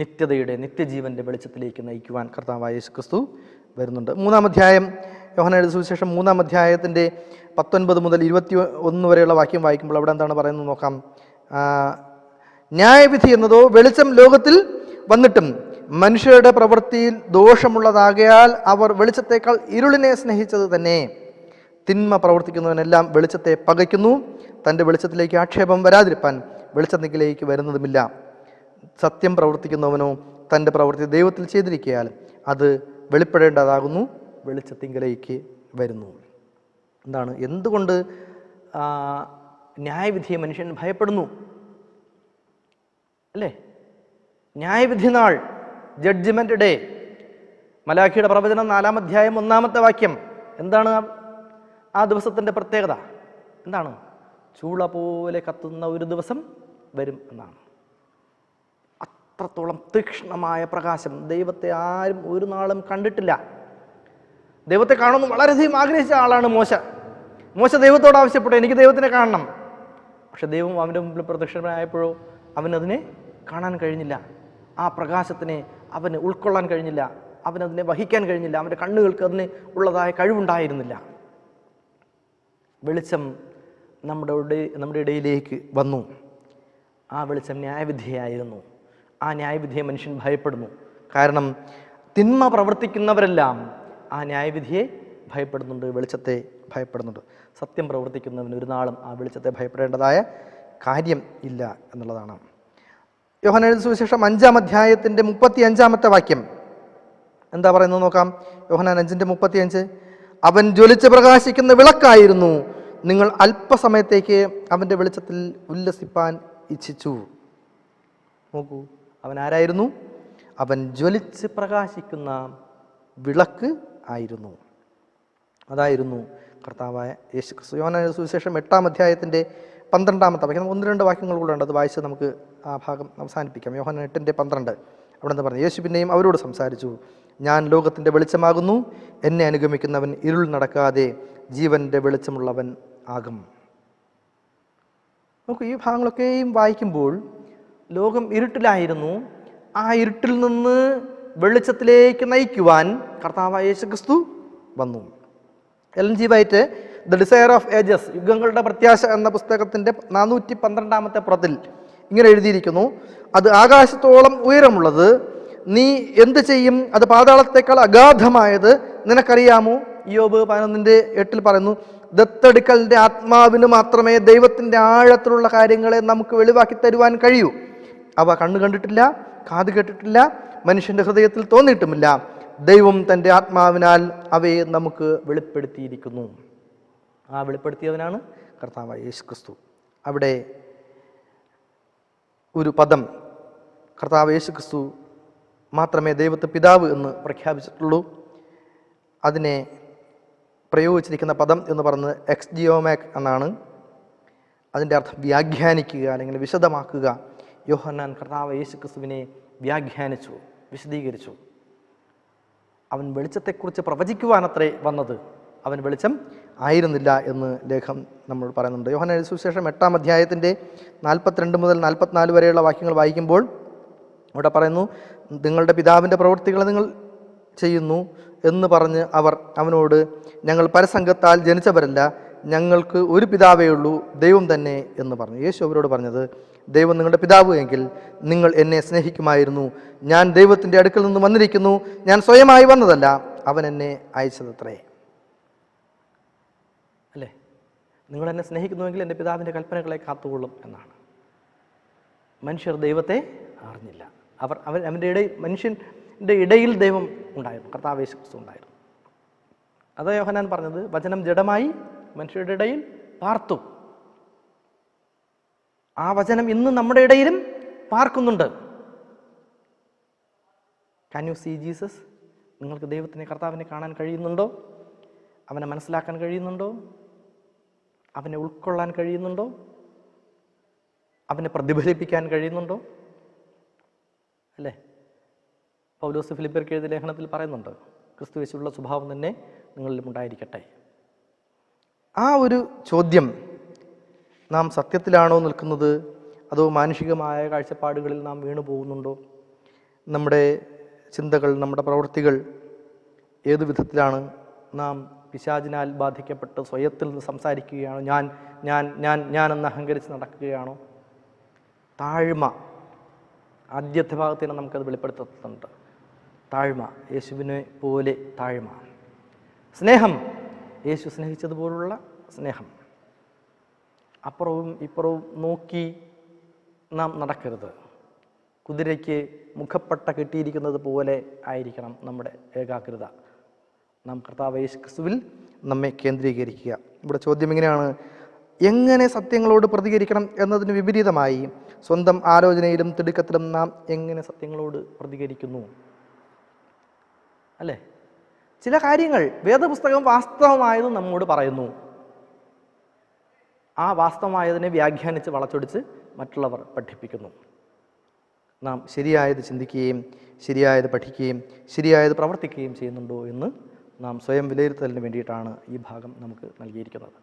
നിത്യജീവൻ്റെ വെളിച്ചത്തിലേക്ക് നയിക്കുവാൻ കർത്താവായ യേശുക്രിസ്തു വരുന്നുണ്ട്. 3-ാം അധ്യായം, യോഹന്നാന്റെ സുവിശേഷം 3-ാം അധ്യായത്തിൻ്റെ 19 മുതൽ 21 വരെയുള്ള വാക്യം വായിക്കുമ്പോൾ അവിടെ എന്താണ് പറയുന്നത് നോക്കാം. ന്യായവിധി എന്നതോ വെളിച്ചം ലോകത്തിൽ വന്നിട്ടും മനുഷ്യരുടെ പ്രവൃത്തിയിൽ ദോഷമുള്ളതാകയാൽ അവർ വെളിച്ചത്തേക്കാൾ ഇരുളിനെ സ്നേഹിച്ചത് തന്നെ. തിന്മ പ്രവർത്തിക്കുന്നവനെല്ലാം വെളിച്ചത്തെ പകയ്ക്കുന്നു, തൻ്റെ വെളിച്ചത്തിലേക്ക് ആക്ഷേപം വരാതിരിപ്പാൻ വെളിച്ചത്തിലേക്ക് വരുന്നതുമില്ല. സത്യം പ്രവർത്തിക്കുന്നവനോ തൻ്റെ പ്രവൃത്തി ദൈവത്തിൽ ചെയ്തിരിക്കയാൽ അത് വെളിപ്പെടേണ്ടതാകുന്നു, വെളിച്ചത്തിങ്കലേക്ക് വരുന്നു. എന്താണ്? എന്തുകൊണ്ട് ന്യായവിധിയെ മനുഷ്യൻ ഭയപ്പെടുന്നു? അല്ലേ? ന്യായവിധി നാൾ, ജഡ്ജ്മെന്റ് ഡേ. മലാഖിയുടെ പ്രവചനം 4-ാം അധ്യായം 1-ാമത്തെ വാക്യം. എന്താണ് ആ ദിവസത്തിൻ്റെ പ്രത്യേകത? എന്താണ്? ചൂള പോലെ കത്തുന്ന ഒരു ദിവസം വരും എന്നാണ്. അത്രത്തോളം തീക്ഷ്ണമായ പ്രകാശം. ദൈവത്തെ ആരും ഒരു നാളും കണ്ടിട്ടില്ല. ദൈവത്തെ കാണുമെന്ന് വളരെയധികം ആഗ്രഹിച്ച ആളാണ് മോശ. മോശ ദൈവത്തോട് ആവശ്യപ്പെട്ടു, എനിക്ക് ദൈവത്തിനെ കാണണം. പക്ഷെ ദൈവം അവൻ്റെ മുമ്പിൽ പ്രത്യക്ഷനായപ്പോഴോ അവനതിനെ കാണാൻ കഴിഞ്ഞില്ല. ആ പ്രകാശത്തിനെ അവന് ഉൾക്കൊള്ളാൻ കഴിഞ്ഞില്ല, അവനതിനെ വഹിക്കാൻ കഴിഞ്ഞില്ല. അവൻ്റെ കണ്ണുകൾക്ക് അതിന് ഉള്ളതായ കഴിവുണ്ടായിരുന്നില്ല. വെളിച്ചം നമ്മുടെ ഇടയിലേക്ക് വന്നു. ആ വെളിച്ചം ന്യായവിധിയായിരുന്നു. ആ ന്യായവിധിയെ മനുഷ്യൻ ഭയപ്പെടുന്നു. കാരണം തിന്മ പ്രവർത്തിക്കുന്നവരെല്ലാം ആ ന്യായവിധിയെ ഭയപ്പെടുന്നുണ്ട്, വെളിച്ചത്തെ ഭയപ്പെടുന്നുണ്ട്. സത്യം പ്രവർത്തിക്കുന്നവന് ഒരു നാളും ആ വെളിച്ചത്തെ ഭയപ്പെടേണ്ടതായ കാര്യം ഇല്ല എന്നുള്ളതാണ്. യോഹന്നാൻ എഴുതിയ സുവിശേഷം 5-ാം അധ്യായത്തിൻ്റെ 35-ാമത്തെ വാക്യം എന്താ പറയുന്നത് നോക്കാം. യോഹന്നാൻ 5:35. അവൻ ജ്വലിച്ച് പ്രകാശിക്കുന്ന വിളക്കായിരുന്നു. നിങ്ങൾ അല്പസമയത്തേക്ക് അവൻ്റെ വെളിച്ചത്തിൽ ഉല്ലസിപ്പാൻ ഇച്ഛിച്ചു. നോക്കൂ, അവൻ ആരായിരുന്നു? അവൻ ജ്വലിച്ച് പ്രകാശിക്കുന്ന വിളക്ക് ആയിരുന്നു. അതായിരുന്നു കർത്താവായ യേശു ക്രിസ്തു. യോഹന്നാൻ സുവിശേഷം 8-ാം അധ്യായത്തിൻ്റെ 12-ാമത്തെ വാക്യം. 1-2 വാക്യങ്ങൾ കൂടെ ഉണ്ട്, അത് വായിച്ച് നമുക്ക് ആ ഭാഗം അവസാനിപ്പിക്കാം. യോഹന്നാൻ 8:12 അവിടെ നിന്ന് പറഞ്ഞു, യേശു പിന്നെയും അവരോട് സംസാരിച്ചു, ഞാൻ ലോകത്തിൻ്റെ വെളിച്ചമാകുന്നു. എന്നെ അനുഗമിക്കുന്നവൻ ഇരുൾ നടക്കാതെ ജീവൻ്റെ വെളിച്ചമുള്ളവൻ ആകും. നോക്കൂ, ഈ ഭാഗങ്ങളൊക്കെയും വായിക്കുമ്പോൾ ലോകം ഇരുട്ടിലായിരുന്നു. ആ ഇരുട്ടിൽ നിന്ന് വെളിച്ചത്തിലേക്ക് നയിക്കുവാൻ കർത്താവായ യേശു ക്രിസ്തു വന്നു. Ellen G White the desire of ages, യുഗങ്ങളുടെ പ്രത്യാശ എന്ന പുസ്തകത്തിൻ്റെ 412-ാമത്തെ പുറത്തിൽ ഇങ്ങനെ എഴുതിയിരിക്കുന്നു, അത് ആകാശത്തോളം ഉയരമുള്ളത്, നീ എന്ത് ചെയ്യും? അത് പാതാളത്തേക്കാൾ അഗാധമായത് നിനക്കറിയാമോ? യോബ് 11:8 പറയുന്നു, ദത്തെടുക്കലിൻ്റെ ആത്മാവിന് മാത്രമേ ദൈവത്തിൻ്റെ ആഴത്തിലുള്ള കാര്യങ്ങളെ നമുക്ക് വെളിവാക്കി തരുവാൻ കഴിയൂ. അവ കണ്ണു കണ്ടിട്ടില്ല, കാത് കേട്ടിട്ടില്ല, മനുഷ്യൻ്റെ ഹൃദയത്തിൽ തോന്നിയിട്ടുമില്ല. ദൈവം തൻ്റെ ആത്മാവിനാൽ അവയെ നമുക്ക് വെളിപ്പെടുത്തിയിരിക്കുന്നു. ആ വെളിപ്പെടുത്തിയവനാണ് കർത്താവായ യേശു ക്രിസ്തു. അവിടെ ഒരു പദം, കർത്താവ് യേശു ക്രിസ്തു മാത്രമേ ദൈവത്തെ പിതാവ് എന്ന് പ്രഖ്യാപിച്ചിട്ടുള്ളൂ. അതിനെ പ്രയോഗിച്ചിരിക്കുന്ന പദം എന്ന് പറയുന്നത് എക്സ്ജിയോമാക് എന്നാണ്. അതിൻ്റെ അർത്ഥം വ്യാഖ്യാനിക്കുക അല്ലെങ്കിൽ വിശദമാക്കുക. യോഹന്നാൻ കർത്താവ് യേശു ക്രിസ്തുവിനെ വ്യാഖ്യാനിച്ചു, വിശദീകരിച്ചു. അവൻ വെളിച്ചത്തെക്കുറിച്ച് പ്രവചിക്കുവാനത്രേ വന്നത്, അവൻ വെളിച്ചം ആയിരുന്നില്ല എന്ന് ലേഖം നമ്മൾ പറയുന്നുണ്ട്. യോഹന്നാൻ സുവിശേഷം 8-ാം അധ്യായത്തിൻ്റെ 42 മുതൽ 44 വരെയുള്ള വാക്യങ്ങൾ വായിക്കുമ്പോൾ അവിടെ പറയുന്നു, നിങ്ങളുടെ പിതാവിൻ്റെ പ്രവൃത്തികൾ നിങ്ങൾ ചെയ്യുന്നു എന്ന് പറഞ്ഞ് അവർ അവനോട്, ഞങ്ങൾ പരസംഗത്താൽ ജനിച്ചവരല്ല, ഞങ്ങൾക്ക് ഒരു പിതാവേ ഉള്ളൂ, ദൈവം തന്നെ എന്ന് പറഞ്ഞു. യേശു അവരോട് പറഞ്ഞത്, ദൈവം നിങ്ങളുടെ പിതാവ് എങ്കിൽ നിങ്ങൾ എന്നെ സ്നേഹിക്കുമായിരുന്നു. ഞാൻ ദൈവത്തിൻ്റെ അടുക്കൽ നിന്ന് വന്നിരിക്കുന്നു, ഞാൻ സ്വയമായി വന്നതല്ല, അവൻ എന്നെ അയച്ചതത്രേ. അല്ലേ? നിങ്ങൾ എന്നെ സ്നേഹിക്കുന്നുവെങ്കിൽ എൻ്റെ പിതാവിൻ്റെ കൽപ്പനകളെ കാത്തുകൊള്ളും എന്നാണ്. മനുഷ്യർ ദൈവത്തെ അറിഞ്ഞില്ല. അവൻ്റെ ഇടയിൽ, മനുഷ്യൻ്റെ ഇടയിൽ ദൈവം ഉണ്ടായിരുന്നു, കർത്താവ് യേശു ക്രിസ്തു ഉണ്ടായിരുന്നു. അതാ യോഹന്നാൻ പറഞ്ഞത്, വചനം ജഡമായി മനുഷ്യരുടെ ഇടയിൽ പാർത്തു. ആ വചനം ഇന്ന് നമ്മുടെ ഇടയിലും പാർക്കുന്നുണ്ട്. Can you see Jesus? നിങ്ങൾക്ക് ദൈവത്തിനെ, കർത്താവിനെ കാണാൻ കഴിയുന്നുണ്ടോ? അവനെ മനസ്സിലാക്കാൻ കഴിയുന്നുണ്ടോ? അവനെ ഉൾക്കൊള്ളാൻ കഴിയുന്നുണ്ടോ? അവനെ പ്രതിഫലിപ്പിക്കാൻ കഴിയുന്നുണ്ടോ? അല്ലേ? പൗലോസ് ഫിലിപ്പിയർക്ക് എഴുതിയ ലേഖനത്തിൽ പറയുന്നുണ്ട്, ക്രിസ്തു യേശുവിലുള്ള സ്വഭാവം തന്നെ നിങ്ങളിലും ഉണ്ടായിരിക്കട്ടെ. ആ ഒരു ചോദ്യം, നാം സത്യത്തിലാണോ നിൽക്കുന്നത്, അതോ മാനുഷികമായ കാഴ്ചപ്പാടുകളിൽ നാം വീണു പോകുന്നുണ്ടോ? നമ്മുടെ ചിന്തകൾ, നമ്മുടെ പ്രവൃത്തികൾ ഏതു വിധത്തിലാണ്? നാം പിശാചിനാൽ ബാധിക്കപ്പെട്ട് സ്വയത്തിൽ നിന്ന് സംസാരിക്കുകയാണോ? ഞാൻ ഞാൻ ഞാൻ ഞാനെന്ന് അഹങ്കരിച്ച് നടക്കുകയാണോ? താഴ്മ, ആദ്യത്തെ ഭാഗത്തിന് നമുക്കത് വെളിപ്പെടുത്തുന്നുണ്ട്. താഴ്മ, യേശുവിനെ പോലെ താഴ്മ. സ്നേഹം, യേശു സ്നേഹിച്ചതുപോലുള്ള സ്നേഹം. അപ്പുറവും ഇപ്പുറവും നോക്കി നാം നടക്കരുത്. കുതിരയ്ക്ക് മുഖപ്പട്ട കെട്ടിയിരിക്കുന്നത് പോലെ ആയിരിക്കണം നമ്മുടെ ഏകാഗ്രത. നാം കർത്താവ് യേശു ക്രിസ്തുവിൽ നമ്മെ കേന്ദ്രീകരിക്കുക. ഇവിടെ ചോദ്യം ഇങ്ങനെയാണ്, എങ്ങനെ സത്യങ്ങളോട് പ്രതികരിക്കണം എന്നതിന് വിപരീതമായി സ്വന്തം ആലോചനയിലും തിടുക്കത്തിലും നാം എങ്ങനെ സത്യങ്ങളോട് പ്രതികരിക്കുന്നു? അല്ലേ? ചില കാര്യങ്ങൾ വേദപുസ്തകം വാസ്തവമായത് നമ്മോട് പറയുന്നു. ആ വാസ്തവമായതിനെ വ്യാഖ്യാനിച്ച് വളച്ചൊടിച്ച് മറ്റുള്ളവർ പഠിപ്പിക്കുന്നു. നാം ശരിയായത് ചിന്തിക്കുകയും ശരിയായത് പഠിക്കുകയും ശരിയായത് പ്രവർത്തിക്കുകയും ചെയ്യുന്നുണ്ടോ എന്ന് നാം സ്വയം വിലയിരുത്തലിന് വേണ്ടിയിട്ടാണ് ഈ ഭാഗം നമുക്ക് നൽകിയിരിക്കുന്നത്.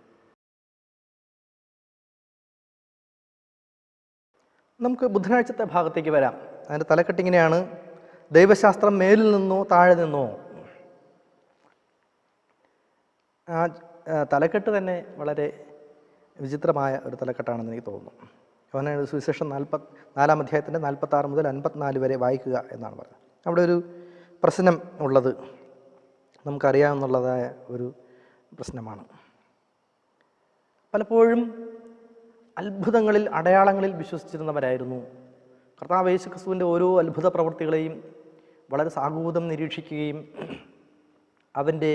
നമുക്ക് ബുധനാഴ്ചത്തെ ഭാഗത്തേക്ക് വരാം. അതിൻ്റെ തലക്കെട്ടിങ്ങനെയാണ്: ദൈവശാസ്ത്രം മേലിൽ നിന്നോ താഴെ നിന്നോ. ആ തലക്കെട്ട് തന്നെ വളരെ വിചിത്രമായ ഒരു തലക്കെട്ടാണെന്ന് എനിക്ക് തോന്നുന്നു. യോഹന്നാന്റെ സുവിശേഷം 4-ാം അധ്യായത്തിൻ്റെ 46 മുതൽ 54 വരെ വായിക്കുക എന്നാണ് പറഞ്ഞത്. അവിടെ ഒരു പ്രശ്നം ഉള്ളത് നമുക്കറിയാവുന്നതായ ഒരു പ്രശ്നമാണ്. പലപ്പോഴും അത്ഭുതങ്ങളിൽ, അടയാളങ്ങളിൽ വിശ്വസിച്ചിരുന്നവരായിരുന്നു. കർത്താവ് യേശു ക്രിസ്തുവിൻ്റെ ഓരോ അത്ഭുത പ്രവൃത്തികളെയും വളരെ സാഗൂതം നിരീക്ഷിക്കുകയും അവൻ്റെ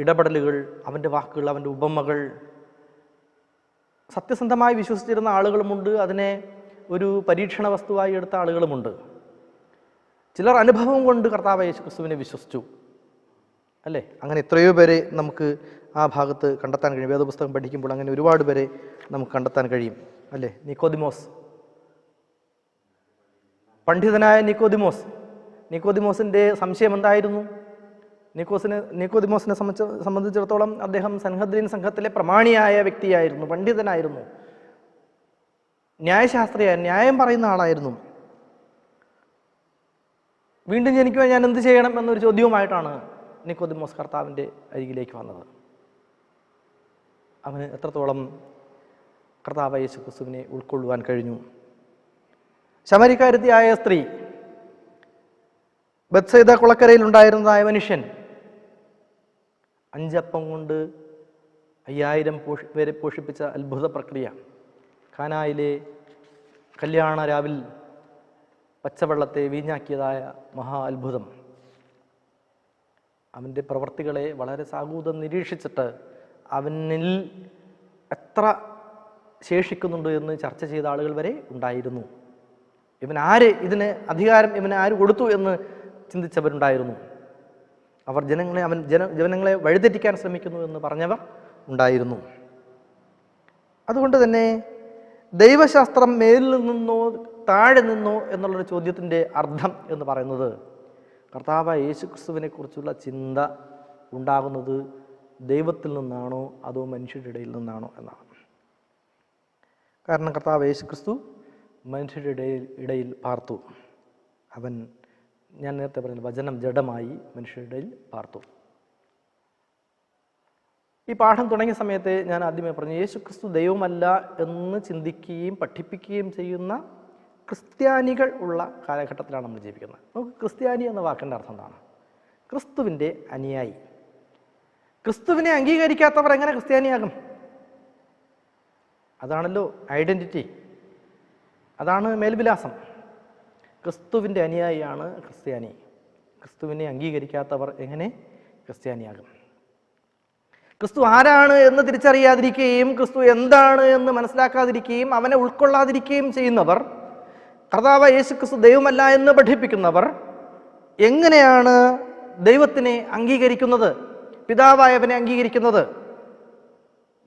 ഇടപെടലുകൾ, അവൻ്റെ വാക്കുകൾ, അവൻ്റെ ഉപമകൾ സത്യസന്ധമായി വിശ്വസിച്ചിരുന്ന ആളുകളുമുണ്ട്. അതിനെ ഒരു പരീക്ഷണ വസ്തുവായി എടുത്ത ആളുകളുമുണ്ട്. ചിലർ അനുഭവം കൊണ്ട് കർത്താവ് യേശു ക്രിസ്തുവിനെ വിശ്വസിച്ചു, അല്ലേ? അങ്ങനെ എത്രയോ പേരെ നമുക്ക് ആ ഭാഗത്ത് കണ്ടെത്താൻ കഴിയും. വേദപുസ്തകം പഠിക്കുമ്പോൾ അങ്ങനെ ഒരുപാട് പേരെ നമുക്ക് കണ്ടെത്താൻ കഴിയും, അല്ലേ? നിക്കോദിമോസ്, പണ്ഡിതനായ നിക്കോദിമോസിൻ്റെ സംശയം എന്തായിരുന്നു? നിക്കോദിമോസിനെ സംബന്ധിച്ചിടത്തോളം അദ്ദേഹം സൻഹദ്രീൻ സംഘത്തിലെ പ്രമാണിയായ വ്യക്തിയായിരുന്നു, പണ്ഡിതനായിരുന്നു, ന്യായശാസ്ത്രിയായ, ന്യായം പറയുന്ന ആളായിരുന്നു. വീണ്ടും ജനിക്കുവാൻ ഞാൻ എന്ത് ചെയ്യണം എന്നൊരു ചോദ്യവുമായിട്ടാണ് നിക്കോദിമോസ് കർത്താവിൻ്റെ അരികിലേക്ക് വന്നത്. അവന് എത്രത്തോളം കർത്താവ് യേശു ക്രിസ്തുവിനെ ഉൾക്കൊള്ളുവാൻ കഴിഞ്ഞു? ശമരിക്കാരത്തിയായ സ്ത്രീ, ബത്സയിദ കുളക്കരയിൽ ഉണ്ടായിരുന്നതായ മനുഷ്യൻ, 5 അപ്പം കൊണ്ട് 5000 പേരെ പോഷിപ്പിച്ച അത്ഭുത പ്രക്രിയ, കാനായിലെ കല്യാണ രാവിൽ പച്ചവെള്ളത്തെ വീഞ്ഞാക്കിയതായ മഹാ അത്ഭുതം, അവൻ്റെ പ്രവർത്തികളെ വളരെ സാഗൂതം നിരീക്ഷിച്ചിട്ട് അവനിൽ എത്ര ശേഷിക്കുന്നുണ്ട് എന്ന് ചർച്ച ചെയ്ത ആളുകൾ വരെ ഉണ്ടായിരുന്നു. ഇതിന് അധികാരം ഇവന് ആര് കൊടുത്തു എന്ന് ചിന്തിച്ചവരുണ്ടായിരുന്നു. അവർ ജനങ്ങളെ വഴിതെറ്റിക്കാൻ ശ്രമിക്കുന്നു എന്ന് പറഞ്ഞവർ ഉണ്ടായിരുന്നു. അതുകൊണ്ട് തന്നെ ദൈവശാസ്ത്രം മേലിൽ നിന്നോ താഴെ നിന്നോ എന്നുള്ളൊരു ചോദ്യത്തിൻ്റെ അർത്ഥം എന്ന് പറയുന്നത് കർത്താവ് യേശു ക്രിസ്തുവിനെ കുറിച്ചുള്ള ചിന്ത ഉണ്ടാകുന്നത് ദൈവത്തിൽ നിന്നാണോ അതോ മനുഷ്യരുടെ ഇടയിൽ നിന്നാണോ എന്നാണ്. കാരണം കർത്താവ് യേശു ക്രിസ്തു മനുഷ്യരുടെ ഇടയിൽ പാർത്തു. അവൻ, ഞാൻ നേരത്തെ പറഞ്ഞ വചനം ജഡമായി മനുഷ്യരുടെ ഇടയിൽ പാർത്തു. ഈ പാഠം തുടങ്ങിയ സമയത്ത് ഞാൻ ആദ്യമേ പറഞ്ഞു, യേശു ക്രിസ്തു ദൈവമല്ല എന്ന് ചിന്തിക്കുകയും പഠിപ്പിക്കുകയും ചെയ്യുന്ന ക്രിസ്ത്യാനികൾ ഉള്ള കാലഘട്ടത്തിലാണ് നമ്മൾ ജീവിക്കുന്നത്. നമുക്ക് ക്രിസ്ത്യാനി എന്ന വാക്കിൻ്റെ അർത്ഥം എന്താണ്? ക്രിസ്തുവിൻ്റെ അനുയായി. ക്രിസ്തുവിനെ അംഗീകരിക്കാത്തവർ എങ്ങനെ ക്രിസ്ത്യാനിയാകും? അതാണല്ലോ ഐഡൻറ്റിറ്റി, അതാണ് മേൽവിലാസം. ക്രിസ്തുവിൻ്റെ അനുയായിയാണ് ക്രിസ്ത്യാനി. ക്രിസ്തുവിനെ അംഗീകരിക്കാത്തവർ എങ്ങനെ ക്രിസ്ത്യാനിയാകും? ക്രിസ്തു ആരാണ് എന്ന് തിരിച്ചറിയാതിരിക്കുകയും ക്രിസ്തു എന്താണ് എന്ന് മനസ്സിലാക്കാതിരിക്കുകയും അവനെ ഉൾക്കൊള്ളാതിരിക്കുകയും ചെയ്യുന്നവർ, കർത്താവ് യേശു ക്രിസ്തു ദൈവമല്ല എന്ന് പഠിപ്പിക്കുന്നവർ എങ്ങനെയാണ് ദൈവത്തിനെ അംഗീകരിക്കുന്നത്, പിതാവായവനെ അംഗീകരിക്കുന്നത്?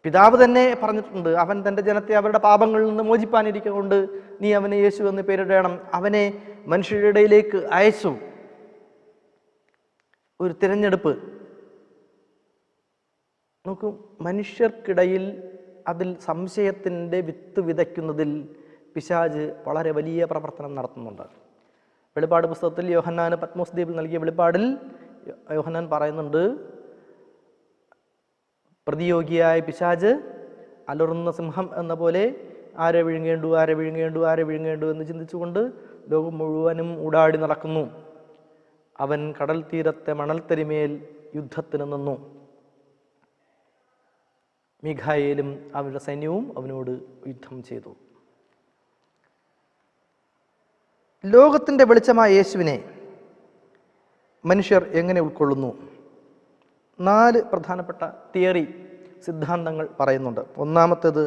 പിതാവ് തന്നെ പറഞ്ഞിട്ടുണ്ട്, അവൻ തൻ്റെ ജനത്തെ അവരുടെ പാപങ്ങളിൽ നിന്ന് മോചിപ്പാനിരിക്കൊണ്ട് നീ അവനെ യേശു എന്ന് പേരിടണം. അവനെ മനുഷ്യരുടെ ഇടയിലേക്ക് അയച്ചു. ഒരു തിരഞ്ഞെടുപ്പ്. നോക്കൂ, മനുഷ്യർക്കിടയിൽ അതിൽ സംശയത്തിൻ്റെ വിത്ത് വിതയ്ക്കുന്നതിൽ പിശാച് വളരെ വലിയ പ്രവർത്തനം നടത്തുന്നുണ്ട്. വെളിപ്പാട് പുസ്തകത്തിൽ യോഹന്നാന് പത്മോസ് ദ്വീപിൽ നൽകിയ വെളിപ്പാടിൽ യോഹന്നാൻ പറയുന്നുണ്ട്, പ്രതിയോഗിയായ പിശാച് അലറുന്ന സിംഹം എന്ന പോലെ ആരെ വിഴുങ്ങേണ്ടു എന്ന് ചിന്തിച്ചുകൊണ്ട് ലോകം മുഴുവനും ഊടാടി നടക്കുന്നു. അവൻ കടൽ തീരത്തെ മണൽത്തരിമേൽ യുദ്ധത്തിന് നിന്നു. മീഖായേലും അവരുടെ സൈന്യവും അവനോട് യുദ്ധം ചെയ്തു. ലോകത്തിൻ്റെ വെളിച്ചമായ യേശുവിനെ മനുഷ്യർ എങ്ങനെ ഉൾക്കൊള്ളുന്നു? 4 പ്രധാനപ്പെട്ട തിയറി സിദ്ധാന്തങ്ങൾ പറയുന്നുണ്ട്. ഒന്നാമത്തേത്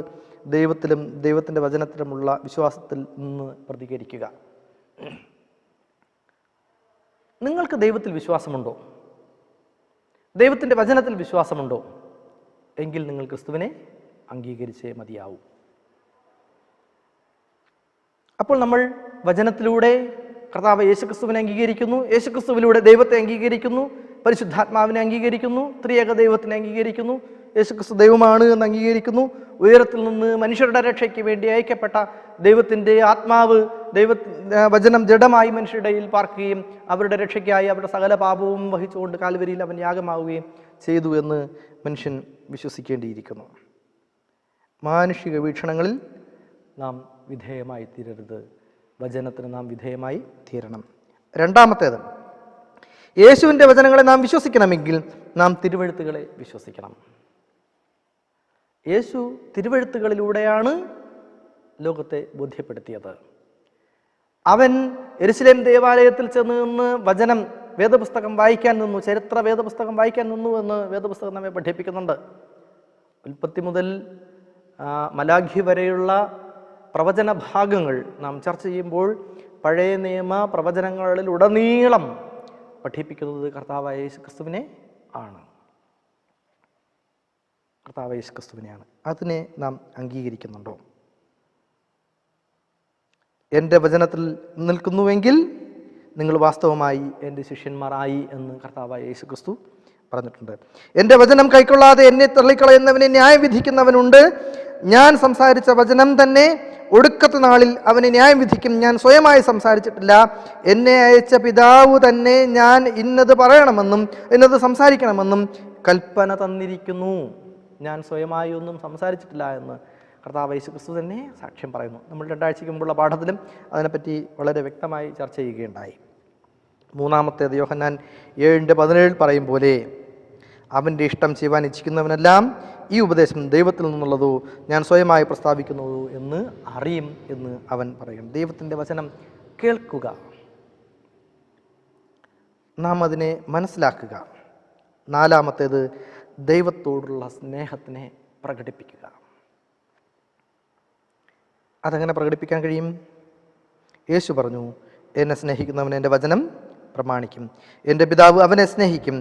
ദൈവത്തിലും ദൈവത്തിൻ്റെ വചനത്തിലുമുള്ള വിശ്വാസത്തിൽ നിന്ന് പ്രതികരിക്കുക. നിങ്ങൾക്ക് ദൈവത്തിൽ വിശ്വാസമുണ്ടോ? ദൈവത്തിൻ്റെ വചനത്തിൽ വിശ്വാസമുണ്ടോ? എങ്കിൽ നിങ്ങൾ ക്രിസ്തുവിനെ അംഗീകരിച്ചേ മതിയാവൂ. അപ്പോൾ നമ്മൾ വചനത്തിലൂടെ കർത്താവ് യേശുക്രിസ്തുവിനെ അംഗീകരിക്കുന്നു, യേശുക്രിസ്തുവിലൂടെ ദൈവത്തെ അംഗീകരിക്കുന്നു, പരിശുദ്ധാത്മാവിനെ അംഗീകരിക്കുന്നു, ത്രിയേക ദൈവത്തിനെ അംഗീകരിക്കുന്നു, യേശുക്രിസ്തു ദൈവമാണ് എന്ന് അംഗീകരിക്കുന്നു. ഉയരത്തിൽ നിന്ന് മനുഷ്യരുടെ രക്ഷയ്ക്ക് വേണ്ടി അയക്കപ്പെട്ട ദൈവത്തിൻ്റെ ആത്മാവ് വചനം ജഡമായി മനുഷ്യരുടെ ഇടയിൽ പാർക്കുകയും അവരുടെ രക്ഷയ്ക്കായി അവരുടെ സകല പാപവും വഹിച്ചുകൊണ്ട് കാൽവരിയിൽ അവൻ യാഗമാവുകയും ചെയ്തു എന്ന് മനുഷ്യൻ വിശ്വസിക്കേണ്ടിയിരിക്കുന്നു. മാനുഷിക വീക്ഷണങ്ങളിൽ നാം വിധേയമായി തീരരുത്, വചനത്തിന് നാം വിധേയമായി തീരണം. രണ്ടാമത്തേത്, യേശുവിൻ്റെ വചനങ്ങളെ നാം വിശ്വസിക്കണമെങ്കിൽ നാം തിരുവെഴുത്തുകളെ വിശ്വസിക്കണം. യേശു തിരുവെഴുത്തുകളിലൂടെയാണ് ലോകത്തെ ബോധ്യപ്പെടുത്തിയത്. അവൻ യെരുശലേം ദേവാലയത്തിൽ ചെന്ന് നിന്ന് വചനം വേദപുസ്തകം വായിക്കാൻ നിന്നു, ചരിത്ര വേദപുസ്തകം വായിക്കാൻ നിന്നു എന്ന് വേദപുസ്തകം നമ്മെ പഠിപ്പിക്കുന്നുണ്ട്. ഉൽപ്പത്തി മുതൽ മലാഖി വരെയുള്ള പ്രവചന ഭാഗങ്ങൾ നാം ചർച്ച ചെയ്യുമ്പോൾ പഴയ നിയമ പ്രവചനങ്ങളിൽ ഉടനീളം പഠിപ്പിക്കുന്നത് കർത്താവായ യേശുക്രിസ്തുവിനെ ആണ്. കർത്താവായ യേശുക്രിസ്തുവിനെയാണ്. അതിനെ നാം അംഗീകരിക്കുന്നുണ്ടോ? എൻ്റെ വചനത്തിൽ നിൽക്കുന്നുവെങ്കിൽ നിങ്ങൾ വാസ്തവമായി എൻ്റെ ശിഷ്യന്മാരായി എന്ന് കർത്താവായ യേശുക്രിസ്തു പറഞ്ഞിട്ടുണ്ട്. എൻ്റെ വചനം കൈക്കൊള്ളാതെ എന്നെ തള്ളിക്കളയുന്നവനെ ന്യായം വിധിക്കുന്നവനുണ്ട്. ഞാൻ സംസാരിച്ച വചനം തന്നെ ഒടുക്കത്തെ നാളിൽ അവനെ ന്യായം വിധിക്കും. ഞാൻ സ്വയമായി സംസാരിച്ചിട്ടില്ല, എന്നെ അയച്ച പിതാവ് തന്നെ ഞാൻ ഇന്നത് പറയണമെന്നും ഇന്നത് സംസാരിക്കണമെന്നും കൽപ്പന തന്നിരിക്കുന്നു. ഞാൻ സ്വയമായി ഒന്നും സംസാരിച്ചിട്ടില്ല എന്ന് കർത്താവ് യേശുക്രിസ്തു തന്നെ സാക്ഷ്യം പറയുന്നു. നമ്മൾ 2 ആഴ്ചയ്ക്ക് മുമ്പുള്ള പാഠത്തിലും അതിനെപ്പറ്റി വളരെ വ്യക്തമായി ചർച്ച ചെയ്യുകയുണ്ടായി. മൂന്നാമത്തേത് യോഹന്നാൻ 7:17 പറയും പോലെ, അവൻ്റെ ഇഷ്ടം ചെയ്യുവാൻ ഇച്ഛിക്കുന്നവനെല്ലാം ഈ ഉപദേശം ദൈവത്തിൽ നിന്നുള്ളതോ ഞാൻ സ്വയമായി പ്രസ്താവിക്കുന്നതോ എന്ന് അറിയും എന്ന് അവൻ പറയും. ദൈവത്തിൻ്റെ വചനം കേൾക്കുക, നാം അതിനെ മനസ്സിലാക്കുക. നാലാമത്തേത് ദൈവത്തോടുള്ള സ്നേഹത്തിനെ പ്രകടിപ്പിക്കുക. അതെങ്ങനെ പ്രകടിപ്പിക്കാൻ കഴിയും? യേശു പറഞ്ഞു, എന്നെ സ്നേഹിക്കുന്നവൻ എൻ്റെ വചനം പ്രമാണിക്കും, എൻ്റെ പിതാവ് അവനെ സ്നേഹിക്കും,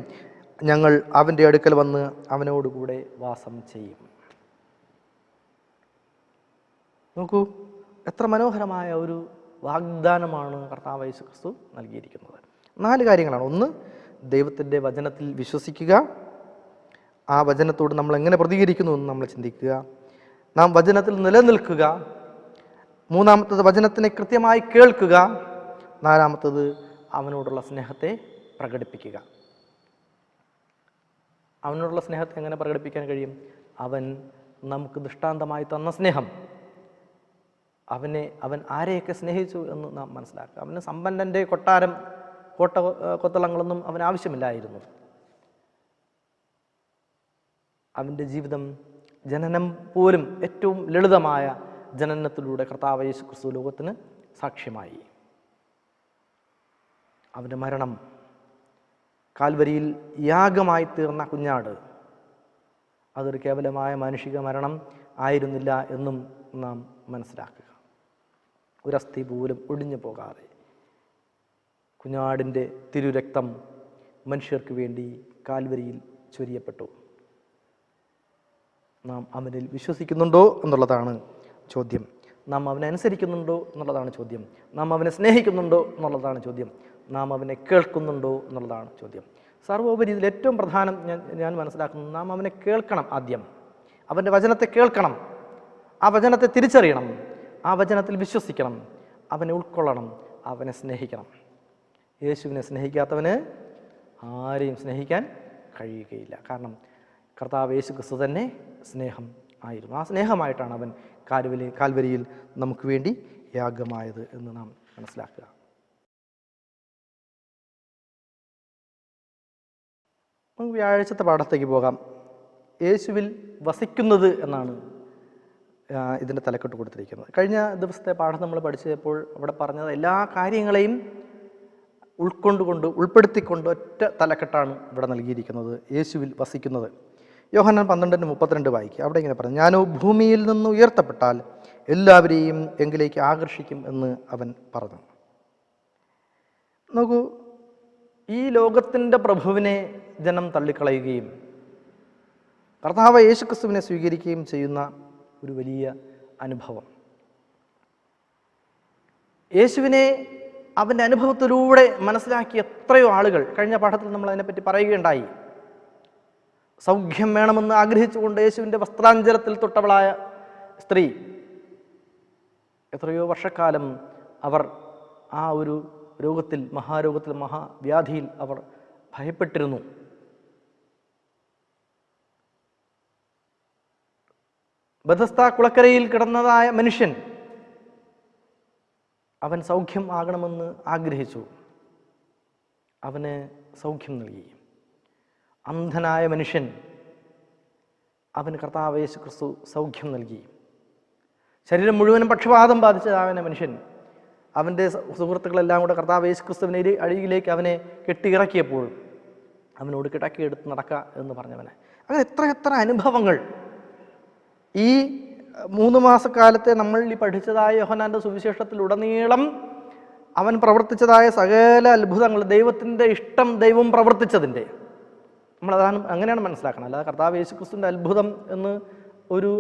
ഞങ്ങൾ അവൻ്റെ അടുക്കൽ വന്ന് അവനോടുകൂടെ വാസം ചെയ്യും. നോക്കൂ, എത്ര മനോഹരമായ ഒരു വാഗ്ദാനമാണ് കർത്താവ് യേശുക്രിസ്തു നൽകിയിരിക്കുന്നത്. 4 കാര്യങ്ങളാണ്. ഒന്ന്, ദൈവത്തിൻ്റെ വചനത്തിൽ വിശ്വസിക്കുക, ആ വചനത്തോട് നമ്മൾ എങ്ങനെ പ്രതികരിക്കുന്നു എന്ന് നമ്മൾ ചിന്തിക്കുക, നാം വചനത്തിൽ നിലനിൽക്കുക, മൂന്നാമത്തത് വചനത്തിനെ കൃത്യമായി കേൾക്കുക, നാലാമത്തത് അവനോടുള്ള സ്നേഹത്തെ പ്രകടിപ്പിക്കുക. അവനോടുള്ള സ്നേഹത്തെ എങ്ങനെ പ്രകടിപ്പിക്കാൻ കഴിയും? അവൻ നമുക്ക് ദൃഷ്ടാന്തമായി തന്ന സ്നേഹം, അവൻ ആരെയൊക്കെ സ്നേഹിച്ചു എന്ന് നാം മനസ്സിലാക്കുക. അവന് സമ്പന്നൻ്റെ കൊത്തളങ്ങളൊന്നും അവന് ആവശ്യമില്ലായിരുന്നു. അവൻ്റെ ജീവിതം ജനനം പോലും ഏറ്റവും ലളിതമായ ജനനത്തിലൂടെ കർത്താവ് യേശുക്രിസ്തു ലോകത്തിന് സാക്ഷ്യമായി. അവൻ്റെ മരണം, കാൽവരിയിൽ യാഗമായി തീർന്ന കുഞ്ഞാട്, അതൊരു കേവലമായ മാനുഷിക മരണം ആയിരുന്നില്ല എന്നും നാം മനസ്സിലാക്കുക. ഒരസ്ഥി പോലും ഒടിഞ്ഞു പോകാതെ കുഞ്ഞാടിൻ്റെ തിരുരക്തം മനുഷ്യർക്ക് വേണ്ടി കാൽവരിയിൽ ചൊരിയപ്പെട്ടു. നാം അവനിൽ വിശ്വസിക്കുന്നുണ്ടോ എന്നുള്ളതാണ് ചോദ്യം. നാം അവനെ അനുസരിക്കുന്നുണ്ടോ എന്നുള്ളതാണ് ചോദ്യം. നാം അവനെ സ്നേഹിക്കുന്നുണ്ടോ എന്നുള്ളതാണ് ചോദ്യം. നാം അവനെ കേൾക്കുന്നുണ്ടോ എന്നുള്ളതാണ് ചോദ്യം. സർവോപരി ഇതിൽ ഏറ്റവും പ്രധാനം ഞാൻ മനസ്സിലാക്കുന്നത്, നാം അവനെ കേൾക്കണം. ആദ്യം അവൻ്റെ വചനത്തെ കേൾക്കണം, ആ വചനത്തെ തിരിച്ചറിയണം, ആ വചനത്തിൽ വിശ്വസിക്കണം, അവനെ ഉൾക്കൊള്ളണം, അവനെ സ്നേഹിക്കണം. യേശുവിനെ സ്നേഹിക്കാത്തവന് ആരെയും സ്നേഹിക്കാൻ കഴിയുകയില്ല. കാരണം കർത്താവ് യേശുക്രിസ്തു തന്നെ സ്നേഹം ആയിരുന്നു. ആ സ്നേഹമായിട്ടാണ് അവൻ കാൽവരിയിൽ നമുക്ക് വേണ്ടി യാഗമായത് എന്ന് നാം മനസ്സിലാക്കുക. നമുക്ക് വ്യാഴാഴ്ചത്തെ പാഠത്തേക്ക് പോകാം. യേശുവിൽ വസിക്കുന്നത് എന്നാണ് ഇതിൻ്റെ തലക്കെട്ട് കൊടുത്തിരിക്കുന്നത്. കഴിഞ്ഞ ദിവസത്തെ പാഠം നമ്മൾ പഠിച്ചപ്പോൾ അവിടെ പറഞ്ഞത് എല്ലാ കാര്യങ്ങളെയും ഉൾപ്പെടുത്തിക്കൊണ്ട് ഒറ്റ തലക്കെട്ടാണ് ഇവിടെ നൽകിയിരിക്കുന്നത്. യേശുവിൽ വസിക്കുന്നത്. യോഹന്നാൻ 12:32 വായിക്കുക. അവിടെ ഇങ്ങനെ പറഞ്ഞു, ഞാനോ ഭൂമിയിൽ നിന്ന് ഉയർത്തപ്പെട്ടാൽ എല്ലാവരെയും എങ്കിലേക്ക് ആകർഷിക്കും എന്ന് അവൻ പറഞ്ഞു. നോക്കൂ, ഈ ലോകത്തിൻ്റെ പ്രഭുവിനെ ജനം തള്ളിക്കളയുകയും കർത്താവ് യേശുക്രിസ്തുവിനെ സ്വീകരിക്കുകയും ചെയ്യുന്ന ഒരു വലിയ അനുഭവം. യേശുവിനെ അവൻ്റെ അനുഭവത്തിലൂടെ മനസ്സിലാക്കിയ എത്രയോ ആളുകൾ കഴിഞ്ഞ പാഠത്തിൽ നമ്മൾ അതിനെപ്പറ്റി പറയുകയുണ്ടായി. സൗഖ്യം വേണമെന്ന് ആഗ്രഹിച്ചുകൊണ്ട് യേശുവിൻ്റെ വസ്ത്രാഞ്ചലത്തിൽ തൊട്ടവളായ സ്ത്രീ എത്രയോ വർഷക്കാലം അവർ ആ ഒരു രോഗത്തിൽ, മഹാരോഗത്തിൽ, മഹാവ്യാധിയിൽ അവർ ഭയപ്പെട്ടിരുന്നു. ബെഥസ്ദാ കുളക്കരയിൽ കിടന്നതായ മനുഷ്യൻ അവൻ സൗഖ്യം ആകണമെന്ന് ആഗ്രഹിച്ചു. അവന് സൗഖ്യം നൽകി. അന്ധനായ മനുഷ്യൻ, അവന് കർത്താവ് യേശു ക്രിസ്തു സൗഖ്യം നൽകി. ശരീരം മുഴുവനും പക്ഷപാതം ബാധിച്ചതായ മനുഷ്യൻ, അവൻ്റെ സുഹൃത്തുക്കളെല്ലാം കൂടെ കർത്താവ് യേശു ക്രിസ്തുവിനെ അടിയിലേക്ക് അവനെ കെട്ടിയിറക്കിയപ്പോൾ അവനോട് കിടക്കിയെടുത്ത് നടക്കുക എന്ന് പറഞ്ഞവനെ. അങ്ങനെ എത്ര അനുഭവങ്ങൾ ഈ 3 മാസക്കാലത്തെ നമ്മൾ ഈ പഠിച്ചതായ യോഹന്നാൻ്റെ സുവിശേഷത്തിലുടനീളം അവൻ പ്രവർത്തിച്ചതായ സകല അത്ഭുതങ്ങൾ, ദൈവത്തിൻ്റെ ഇഷ്ടം ദൈവം പ്രവർത്തിച്ചതിൻ്റെ നമ്മളതാണ് അങ്ങനെയാണ് മനസ്സിലാക്കണം. അല്ലാതെ കർത്താവ് യേശു ക്രിസ്തുവിൻ്റെ അത്ഭുതം എന്ന് ഒരു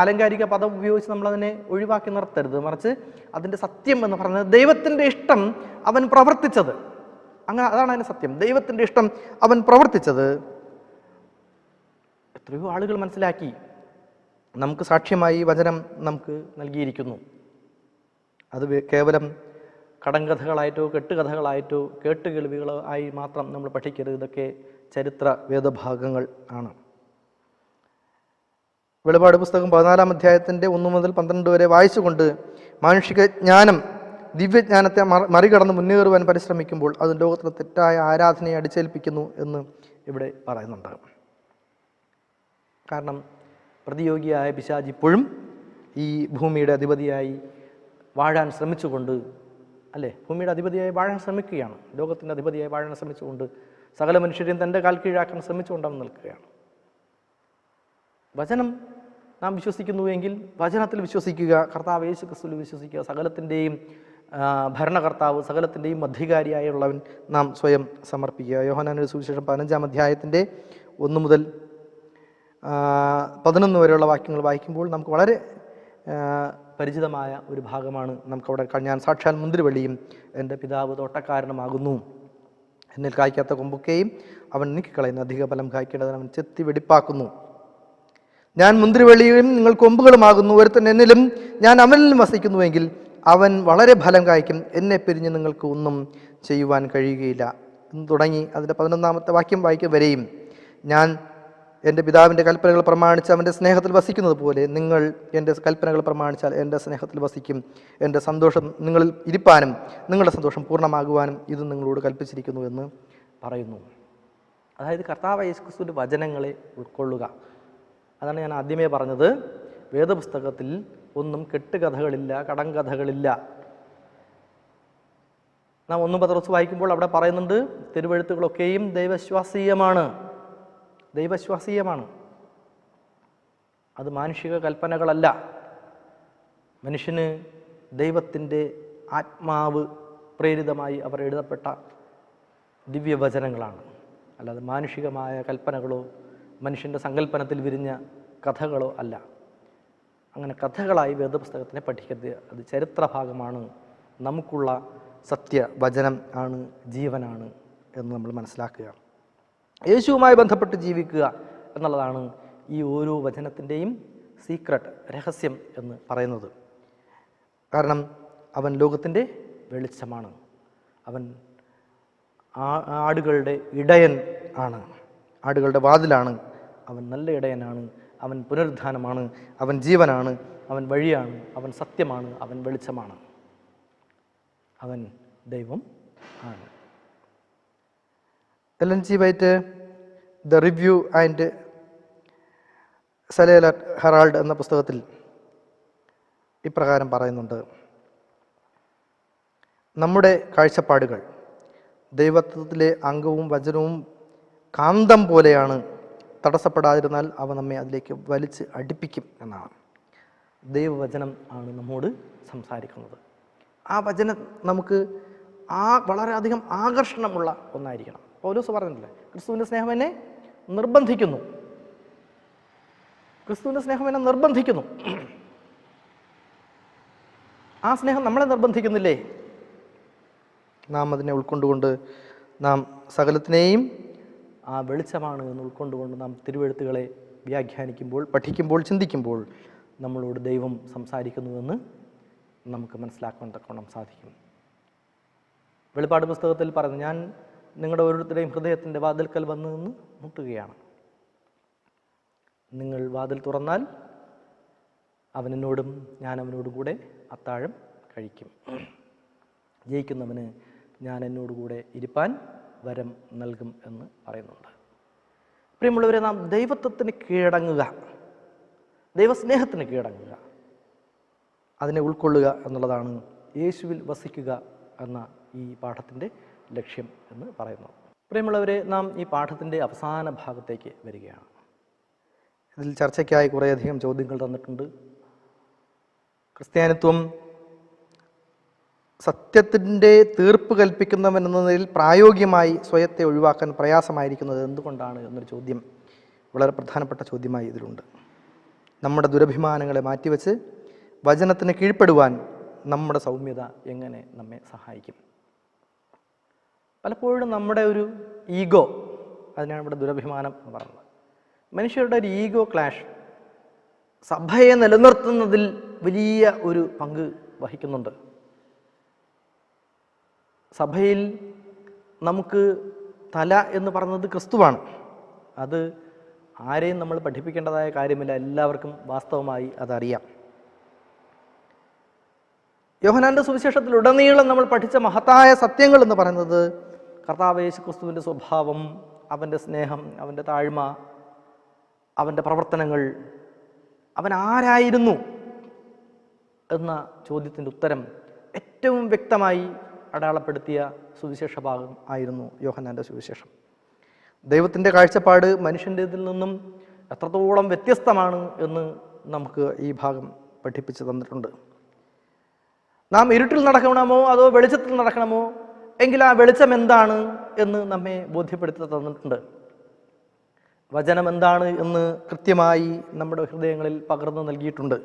ആലങ്കാരിക പദം ഉപയോഗിച്ച് നമ്മളതിനെ ഒഴിവാക്കി നിർത്തരുത്. മറിച്ച് അതിൻ്റെ സത്യം എന്ന് പറയുന്നത് ദൈവത്തിൻ്റെ ഇഷ്ടം അവൻ പ്രവർത്തിച്ചത്. അങ്ങനെ അതാണ് അതിൻ്റെ സത്യം. ദൈവത്തിൻ്റെ ഇഷ്ടം അവൻ പ്രവർത്തിച്ചത് എത്രയോ ആളുകൾ മനസ്സിലാക്കി. നമുക്ക് സാക്ഷ്യമായി വചനം നമുക്ക് നൽകിയിരിക്കുന്നു. അത് കേവലം കടങ്കഥകളായിട്ടോ കെട്ടുകഥകളായിട്ടോ കേട്ടുകേൾവികളോ ആയി മാത്രം നമ്മൾ പഠിക്കരുത്. ഇതൊക്കെ ചരിത്ര വേദഭാഗങ്ങൾ ആണ്. വെളിപാട് പുസ്തകം 14-ാം അധ്യായത്തിൻ്റെ 1 മുതൽ 12 വരെ വായിച്ചുകൊണ്ട് മാനുഷിക ജ്ഞാനം ദിവ്യജ്ഞാനത്തെ മറികടന്ന് മുന്നേറുവാൻ പരിശ്രമിക്കുമ്പോൾ അത് ലോകത്തിന് തെറ്റായ ആരാധനയെ അടിച്ചേൽപ്പിക്കുന്നു എന്ന് ഇവിടെ പറയുന്നുണ്ട്. കാരണം പ്രതിയോഗിയായ പിശാച് ഇപ്പോഴും ഈ ഭൂമിയുടെ അധിപതിയായി വാഴാൻ ശ്രമിച്ചുകൊണ്ട്, അല്ലേ, ഭൂമിയുടെ അധിപതിയായി വാഴാൻ ശ്രമിക്കുകയാണ്. ലോകത്തിൻ്റെ അധിപതിയായി വാഴാൻ ശ്രമിച്ചുകൊണ്ട് സകല മനുഷ്യരെയും തൻ്റെ കാൽ കീഴാക്കാൻ ശ്രമിച്ചുകൊണ്ട് അവൻ നിൽക്കുകയാണ്. വചനം നാം വിശ്വസിക്കുന്നുവെങ്കിൽ വചനത്തിൽ വിശ്വസിക്കുക, കർത്താവ് യേശു ക്രിസ്തുവിൽ വിശ്വസിക്കുക. സകലത്തിൻ്റെയും ഭരണകർത്താവ്, സകലത്തിൻ്റെയും അധികാരിയായുള്ളവൻ നാം സ്വയം സമർപ്പിക്കുക. യോഹന്നാന്റെ സുവിശേഷം 15-ാം അധ്യായത്തിൻ്റെ 1 മുതൽ 11 വരെയുള്ള വാക്യങ്ങൾ വായിക്കുമ്പോൾ നമുക്ക് വളരെ പരിചിതമായ ഒരു ഭാഗമാണ്. നമുക്കവിടെ ഞാൻ സാക്ഷാൽ മുന്തിരിവള്ളിയും എൻ്റെ പിതാവ് തോട്ടക്കാരനുമാകുന്നു. എന്നിൽ കായ്ക്കാത്ത കൊമ്പൊക്കെയും അവൻ നീക്കിക്കളയുന്ന അധിക ഫലം കായ്ക്കേണ്ടതിന് അവൻ ചെത്തി വെടിപ്പാക്കുന്നു. ഞാൻ മുന്തിരിവള്ളിയും നിങ്ങൾ കൊമ്പുകളുമാകുന്നു. ഒരുത്തൻ എന്നിലും ഞാൻ അവനിലും വസിക്കുന്നുവെങ്കിൽ അവൻ വളരെ ഫലം കായ്ക്കും. എന്നെ പിരിഞ്ഞ് നിങ്ങൾക്ക് ഒന്നും ചെയ്യുവാൻ കഴിയുകയില്ല എന്ന് തുടങ്ങി അതിൻ്റെ 11-ാമത്തെ വാക്യം വായിക്കും വരെയും, ഞാൻ എൻ്റെ പിതാവിൻ്റെ കൽപ്പനകൾ പ്രമാണിച്ച് അവൻ്റെ സ്നേഹത്തിൽ വസിക്കുന്നത് പോലെ നിങ്ങൾ എൻ്റെ കൽപ്പനകൾ പ്രമാണിച്ചാൽ എൻ്റെ സ്നേഹത്തിൽ വസിക്കും. എൻ്റെ സന്തോഷം നിങ്ങളിൽ ഇരിപ്പാനും നിങ്ങളുടെ സന്തോഷം പൂർണ്ണമാകുവാനും ഇത് നിങ്ങളോട് കൽപ്പിച്ചിരിക്കുന്നു എന്ന് പറയുന്നു. അതായത് കർത്താവ് യേശു ക്രിസ്തുവിൻ്റെ വചനങ്ങളെ ഉൾക്കൊള്ളുക. അതാണ് ഞാൻ ആദ്യമേ പറഞ്ഞത്. വേദപുസ്തകത്തിൽ ഒന്നും കെട്ടുകഥകളില്ല, കടങ്കഥകളില്ല. നാം 1 പത്രോസ് വായിക്കുമ്പോൾ അവിടെ പറയുന്നുണ്ട്, തിരുവെഴുത്തുകളൊക്കെയും ദൈവശ്വാസീയമാണ്. അത് മാനുഷിക കൽപ്പനകളല്ല. മനുഷ്യന് ദൈവത്തിൻ്റെ ആത്മാവ് പ്രേരിതമായി അവർ എഴുതപ്പെട്ട ദിവ്യവചനങ്ങളാണ്. അല്ലാതെ മാനുഷികമായ കൽപ്പനകളോ മനുഷ്യൻ്റെ സങ്കല്പനത്തിൽ വിരിഞ്ഞ കഥകളോ അല്ല. അങ്ങനെ കഥകളായി വേദപുസ്തകത്തിനെ പഠിക്കരുത്. അത് ചരിത്രഭാഗമാണ്, നമുക്കുള്ള സത്യവചനം ആണ്, ജീവനാണ് എന്ന് നമ്മൾ മനസ്സിലാക്കുക. യേശുവുമായി ബന്ധപ്പെട്ട് ജീവിക്കുക എന്നുള്ളതാണ് ഈ ഓരോ വചനത്തിൻ്റെയും സീക്രട്ട്, രഹസ്യം എന്ന് പറയുന്നത്. കാരണം അവൻ ലോകത്തിൻ്റെ വെളിച്ചമാണ്. അവൻ ആടുകളുടെ ഇടയൻ ആണ്, ആടുകളുടെ വാതിലാണ്. അവൻ നല്ല ഇടയനാണ്. അവൻ പുനരുദ്ധാനമാണ്. അവൻ ജീവനാണ്. അവൻ വഴിയാണ്. അവൻ സത്യമാണ്. അവൻ വെളിച്ചമാണ്. അവൻ ദൈവം ആണ്. Ellen G White the review and സലേല ഹെറാൾഡ് എന്ന പുസ്തകത്തിൽ ഇപ്രകാരം പറയുന്നുണ്ട്: നമ്മുടെ കാഴ്ചപ്പാടുകൾ ദൈവത്വത്തിലെ അംഗവും വചനവും കാന്തം പോലെയാണ്. തടസ്സപ്പെടാതിരുന്നാൽ അവ നമ്മെ അതിലേക്ക് വലിച്ച് അടുപ്പിക്കും എന്നാണ്. ദൈവവചനം ആണ് നമ്മോട് സംസാരിക്കുന്നത്. ആ വചനം നമുക്ക് വളരെയധികം ആകർഷണമുള്ള ഒന്നായിരിക്കണം. പൗലോസ് പറഞ്ഞിട്ടില്ലേ, ക്രിസ്തുവിൻ്റെ സ്നേഹം എന്നെ നിർബന്ധിക്കുന്നു. ക്രിസ്തുവിൻ്റെ സ്നേഹം എന്നെ നിർബന്ധിക്കുന്നു. ആ സ്നേഹം നമ്മളെ നിർബന്ധിക്കുന്നില്ലേ? നാം അതിനെ ഉൾക്കൊണ്ടുകൊണ്ട് നാം സകലത്തിനെയും ആ വെളിച്ചമാണ് എന്ന് ഉൾക്കൊണ്ടുകൊണ്ട് നാം തിരുവെഴുത്തുകളെ വ്യാഖ്യാനിക്കുമ്പോൾ, പഠിക്കുമ്പോൾ, ചിന്തിക്കുമ്പോൾ നമ്മളോട് ദൈവം സംസാരിക്കുന്നുവെന്ന് നമുക്ക് മനസ്സിലാക്കാൻ തക്കവണ്ണം സാധിക്കും. വെളിപ്പാട് പുസ്തകത്തിൽ പറഞ്ഞു, ഞാൻ നിങ്ങളുടെ ഓരോരുത്തരുടെയും ഹൃദയത്തിൻ്റെ വാതിൽക്കൽ വന്ന് നിന്ന് മുട്ടുകയാണ്. നിങ്ങൾ വാതിൽ തുറന്നാൽ അവൻ എന്നോടും ഞാൻ അവനോടും കൂടെ അത്താഴം കഴിക്കും. ജയിക്കുന്നവന് ഞാൻ എന്നോടുകൂടെ ഇരിപ്പാൻ വരം നൽകും എന്ന് പറയുന്നുണ്ട്. പ്രിയമുള്ളവരെ, നാം ദൈവത്വത്തിന് കീഴടങ്ങുക, ദൈവസ്നേഹത്തിന് കീഴടങ്ങുക, അതിനെ ഉൾക്കൊള്ളുക എന്നുള്ളതാണ് യേശുവിൽ വസിക്കുക എന്ന ഈ പാഠത്തിൻ്റെ ലക്ഷ്യം എന്ന് പറയുന്നു. പ്രിയമുള്ളവരെ, നാം ഈ പാഠത്തിൻ്റെ അവസാന ഭാഗത്തേക്ക് വരികയാണ്. ഇതിൽ ചർച്ചയ്ക്കായി കുറേയധികം ചോദ്യങ്ങൾ തന്നിട്ടുണ്ട്. ക്രിസ്ത്യാനിത്വം സത്യത്തിൻ്റെ തീർപ്പ് കൽപ്പിക്കുന്നവനെന്നതിൽ പ്രായോഗികമായി സ്വയത്തെ ഒഴിവാക്കാൻ പ്രയാസമായിരിക്കുന്നത് എന്തുകൊണ്ടാണ് എന്നൊരു ചോദ്യം വളരെ പ്രധാനപ്പെട്ട ചോദ്യമായി ഇതിലുണ്ട്. നമ്മുടെ ദുരഭിമാനങ്ങളെ മാറ്റിവെച്ച് വചനത്തിന് കീഴ്പ്പെടുവാൻ നമ്മുടെ സൗമ്യത എങ്ങനെ നമ്മെ സഹായിക്കും? പലപ്പോഴും നമ്മുടെ ഒരു ഈഗോ, അതിനാണ് ഇവിടെ ദുരഭിമാനം എന്ന് പറയുന്നത്. മനുഷ്യരുടെ ഒരു ഈഗോ ക്ലാഷ് സഭയെ നിലനിർത്തുന്നതിൽ വലിയ ഒരു പങ്ക് വഹിക്കുന്നുണ്ട്. സഭയിൽ നമുക്ക് തല എന്ന് പറയുന്നത് ക്രിസ്തുവാണ്. അത് ആരെയും നമ്മൾ പഠിപ്പിക്കേണ്ടതായ കാര്യമില്ല, എല്ലാവർക്കും വാസ്തവമായി അതറിയാം. യോഹന്നാന്റെ സുവിശേഷത്തിലുടനീളം നമ്മൾ പഠിച്ച മഹത്തായ സത്യങ്ങൾ എന്ന് പറയുന്നത് കർത്താവ് യേശു ക്രിസ്തുവിൻ്റെ സ്വഭാവം, അവൻ്റെ സ്നേഹം, അവൻ്റെ താഴ്മ, അവൻ്റെ പ്രവർത്തനങ്ങൾ, അവൻ ആരായിരുന്നു എന്ന ചോദ്യത്തിൻ്റെ ഉത്തരം ഏറ്റവും വ്യക്തമായി അടയാളപ്പെടുത്തിയ സുവിശേഷ ഭാഗം ആയിരുന്നു യോഹന്നാന്റെ സുവിശേഷം. ദൈവത്തിൻ്റെ കാഴ്ചപ്പാട് മനുഷ്യൻ്റെതിൽ നിന്നും എത്രത്തോളം വ്യത്യസ്തമാണ് എന്ന് നമുക്ക് ഈ ഭാഗം പഠിപ്പിച്ച് തന്നിട്ടുണ്ട്. നാം ഇരുട്ടിൽ നടക്കണമോ അതോ വെളിച്ചത്തിൽ നടക്കണമോ എങ്കിൽ ആ വെളിച്ചം എന്താണ് എന്ന് നമ്മെ ബോധ്യപ്പെടുത്തി തന്നിട്ടുണ്ട്. വചനം എന്താണ് എന്ന് കൃത്യമായി നമ്മുടെ ഹൃദയങ്ങളിൽ പകർന്നു നൽകിയിട്ടുണ്ട്.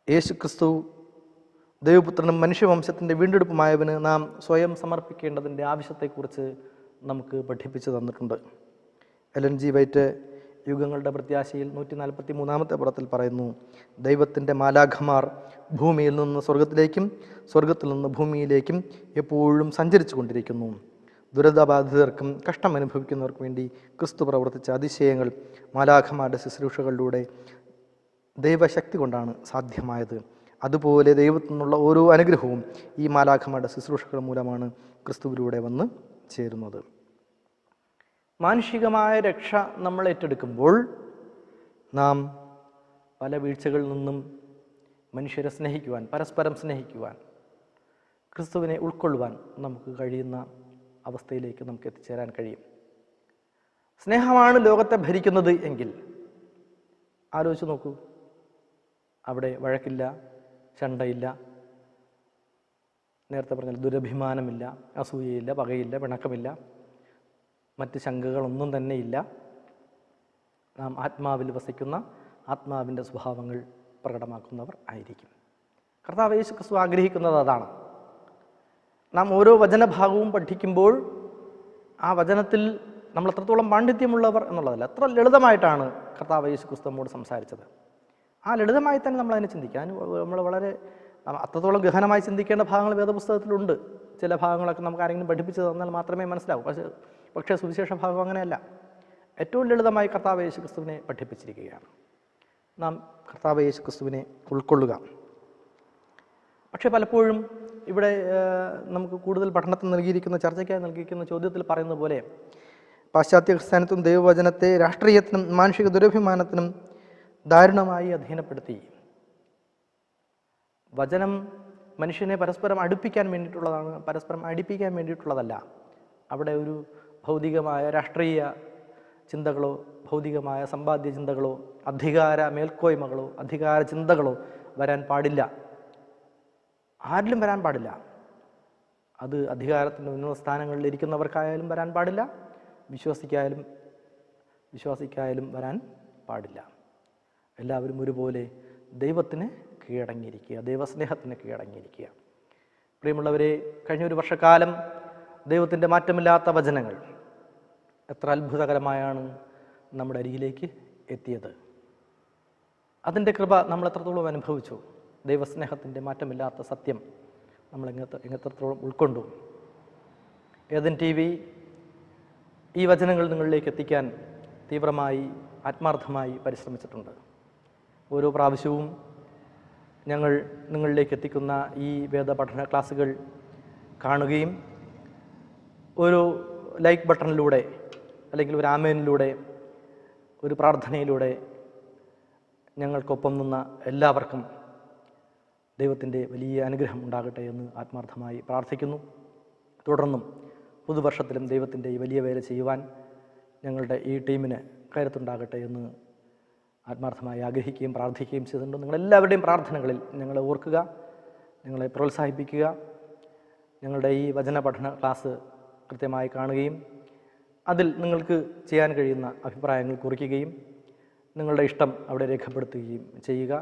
യേശു ക്രിസ്തു ദൈവപുത്രനും മനുഷ്യവംശത്തിൻ്റെ വീണ്ടെടുപ്പുമായവന് നാം സ്വയം സമർപ്പിക്കേണ്ടതിൻ്റെ ആവശ്യത്തെക്കുറിച്ച് നമുക്ക് പഠിപ്പിച്ചു തന്നിട്ടുണ്ട്. എലൻ ജി വൈറ്റ് യുഗങ്ങളുടെ പ്രത്യാശയിൽ 143-ാമത്തെ പുറത്തിൽ പറയുന്നു, ദൈവത്തിൻ്റെ മാലാഖമാർ ഭൂമിയിൽ നിന്ന് സ്വർഗത്തിലേക്കും സ്വർഗത്തിൽ നിന്ന് ഭൂമിയിലേക്കും എപ്പോഴും സഞ്ചരിച്ചു കൊണ്ടിരിക്കുന്നു. ദുരിതബാധിതർക്കും കഷ്ടം അനുഭവിക്കുന്നവർക്കും വേണ്ടി ക്രിസ്തു പ്രവർത്തിച്ച അതിശയങ്ങൾ മാലാഖമാരുടെ ശുശ്രൂഷകളിലൂടെ ദൈവശക്തി കൊണ്ടാണ് സാധ്യമായത്. അതുപോലെ ദൈവത്തിൽ നിന്നുള്ള ഓരോ അനുഗ്രഹവും ഈ മാലാഖമാരുടെ ശുശ്രൂഷകൾ മൂലമാണ് ക്രിസ്തുവിലൂടെ വന്ന് ചേരുന്നത്. മാനുഷികമായ രക്ഷ നമ്മൾ ഏറ്റെടുക്കുമ്പോൾ നാം പല വീഴ്ചകളിൽ നിന്നും മനുഷ്യരെ സ്നേഹിക്കുവാൻ, പരസ്പരം സ്നേഹിക്കുവാൻ, ക്രിസ്തുവിനെ ഉൾക്കൊള്ളുവാൻ നമുക്ക് കഴിയുന്ന അവസ്ഥയിലേക്ക് നമുക്ക് എത്തിച്ചേരാൻ കഴിയും. സ്നേഹമാണ് ലോകത്തെ ഭരിക്കുന്നത് എങ്കിൽ ആലോചിച്ച് നോക്കൂ, അവിടെ വഴക്കില്ല, ശണ്ടയില്ല, നേരത്തെ പറഞ്ഞാൽ ദുരഭിമാനമില്ല, അസൂയയില്ല, പകയില്ല, പിണക്കമില്ല, മറ്റ് ശങ്കകളൊന്നും തന്നെയില്ല. നാം ആത്മാവിൽ വസിക്കുന്ന ആത്മാവിൻ്റെ സ്വഭാവങ്ങൾ പ്രകടമാക്കുന്നവർ ആയിരിക്കും. കർത്താവ് യേശു ക്രിസ്തു ആഗ്രഹിക്കുന്നത് അതാണ്. നാം ഓരോ വചനഭാഗവും പഠിക്കുമ്പോൾ ആ വചനത്തിൽ നമ്മൾ എത്രത്തോളം പാണ്ഡിത്യമുള്ളവർ എന്നുള്ളതല്ല, എത്ര ലളിതമായിട്ടാണ് കർത്താവ് യേശു ക്രിസ്തു നമ്മോട് സംസാരിച്ചത്. ആ ലളിതമായി തന്നെ നമ്മളതിനെ ചിന്തിക്കുക. നമ്മൾ വളരെ അത്രത്തോളം ഗഹനമായി ചിന്തിക്കേണ്ട ഭാഗങ്ങൾ വേദപുസ്തകത്തിലുണ്ട്. ചില ഭാഗങ്ങളൊക്കെ നമുക്ക് ആരെങ്കിലും പഠിപ്പിച്ച് തന്നാൽ മാത്രമേ മനസ്സിലാവൂ. പക്ഷേ സുവിശേഷ ഭാഗം അങ്ങനെയല്ല. ഏറ്റവും ലളിതമായി കർത്താവ് യേശു ക്രിസ്തുവിനെ പഠിപ്പിച്ചിരിക്കുകയാണ്. നാം കർത്താവ് യേശു ക്രിസ്തുവിനെ ഉൾക്കൊള്ളുക. പക്ഷേ പലപ്പോഴും ഇവിടെ നമുക്ക് കൂടുതൽ പഠനത്തിന് നൽകിയിരിക്കുന്ന, ചർച്ചയ്ക്കായി നൽകിയിരിക്കുന്ന ചോദ്യത്തിൽ പറയുന്ന പോലെ പാശ്ചാത്യ ക്രിസ്ത്യാനിത്വം ദൈവവചനത്തെ രാഷ്ട്രീയത്തിനും മാനുഷിക ദുരഭിമാനത്തിനും ദാരുണമായി അധീനപ്പെടുത്തി. വചനം മനുഷ്യനെ പരസ്പരം അടുപ്പിക്കാൻ വേണ്ടിയിട്ടുള്ളതാണ്, പരസ്പരം അടിപ്പിക്കാൻ വേണ്ടിയിട്ടുള്ളതല്ല. അവിടെ ഒരു ഭൗതികമായ രാഷ്ട്രീയ ചിന്തകളോ ഭൗതികമായ സമ്പാദ്യ ചിന്തകളോ അധികാര മേൽക്കോയ്മകളോ അധികാര ചിന്തകളോ വരാൻ പാടില്ല. ആരിലും വരാൻ പാടില്ല. അത് അധികാരത്തിൻ്റെ ഉന്നത സ്ഥാനങ്ങളിൽ ഇരിക്കുന്നവർക്കായാലും വരാൻ പാടില്ല, വിശ്വാസിക്കായാലും വരാൻ പാടില്ല. എല്ലാവരും ഒരുപോലെ ദൈവത്തിന് കീഴടങ്ങിയിരിക്കുക, ദൈവസ്നേഹത്തിന് കീഴടങ്ങിയിരിക്കുക. പ്രിയമുള്ളവരെ, കഴിഞ്ഞൊരു വർഷക്കാലം ദൈവത്തിൻ്റെ മാറ്റമില്ലാത്ത വചനങ്ങൾ എത്ര അത്ഭുതകരമായാണ് നമ്മുടെ അരികിലേക്ക് എത്തിയത്. അതിൻ്റെ കൃപ നമ്മൾ എത്രത്തോളം അനുഭവിച്ചു. ദൈവസ്നേഹത്തിൻ്റെ മാറ്റമില്ലാത്ത സത്യം നമ്മൾ എത്രത്തോളം ഉൾക്കൊണ്ടു. ഏദൻ TV ഈ വചനങ്ങൾ നിങ്ങളിലേക്ക് എത്തിക്കാൻ തീവ്രമായി ആത്മാർത്ഥമായി പരിശ്രമിച്ചിട്ടുണ്ട്. ഓരോ പ്രാവശ്യവും ഞങ്ങൾ നിങ്ങളിലേക്ക് എത്തിക്കുന്ന ഈ വേദപഠന ക്ലാസ്സുകൾ കാണുകയും ഒരു ലൈക്ക് ബട്ടണിലൂടെ അല്ലെങ്കിൽ ഒരു ആമേനിലൂടെ ഒരു പ്രാർത്ഥനയിലൂടെ ഞങ്ങൾക്കൊപ്പം നിന്ന എല്ലാവർക്കും ദൈവത്തിൻ്റെ വലിയ അനുഗ്രഹം ഉണ്ടാകട്ടെ എന്ന് ആത്മാർത്ഥമായി പ്രാർത്ഥിക്കുന്നു. തുടർന്നും പുതുവർഷത്തിലും ദൈവത്തിൻ്റെ ഈ വലിയ വേല ചെയ്യുവാൻ ഞങ്ങളുടെ ഈ ടീമിന് കരുത്തുണ്ടാകട്ടെ എന്ന് ആത്മാർത്ഥമായി ആഗ്രഹിക്കുകയും പ്രാർത്ഥിക്കുകയും ചെയ്തിട്ടുണ്ട്. നിങ്ങളെല്ലാവരുടെയും പ്രാർത്ഥനകളിൽ ഞങ്ങളെ ഓർക്കുക, ഞങ്ങളെ പ്രോത്സാഹിപ്പിക്കുക. ഞങ്ങളുടെ ഈ വചന പഠന ക്ലാസ് കൃത്യമായി കാണുകയും അതിൽ നിങ്ങൾക്ക് ചെയ്യാൻ കഴിയുന്ന അഭിപ്രായങ്ങൾ കുറിക്കുകയും നിങ്ങളുടെ ഇഷ്ടം അവിടെ രേഖപ്പെടുത്തുകയും ചെയ്യുക.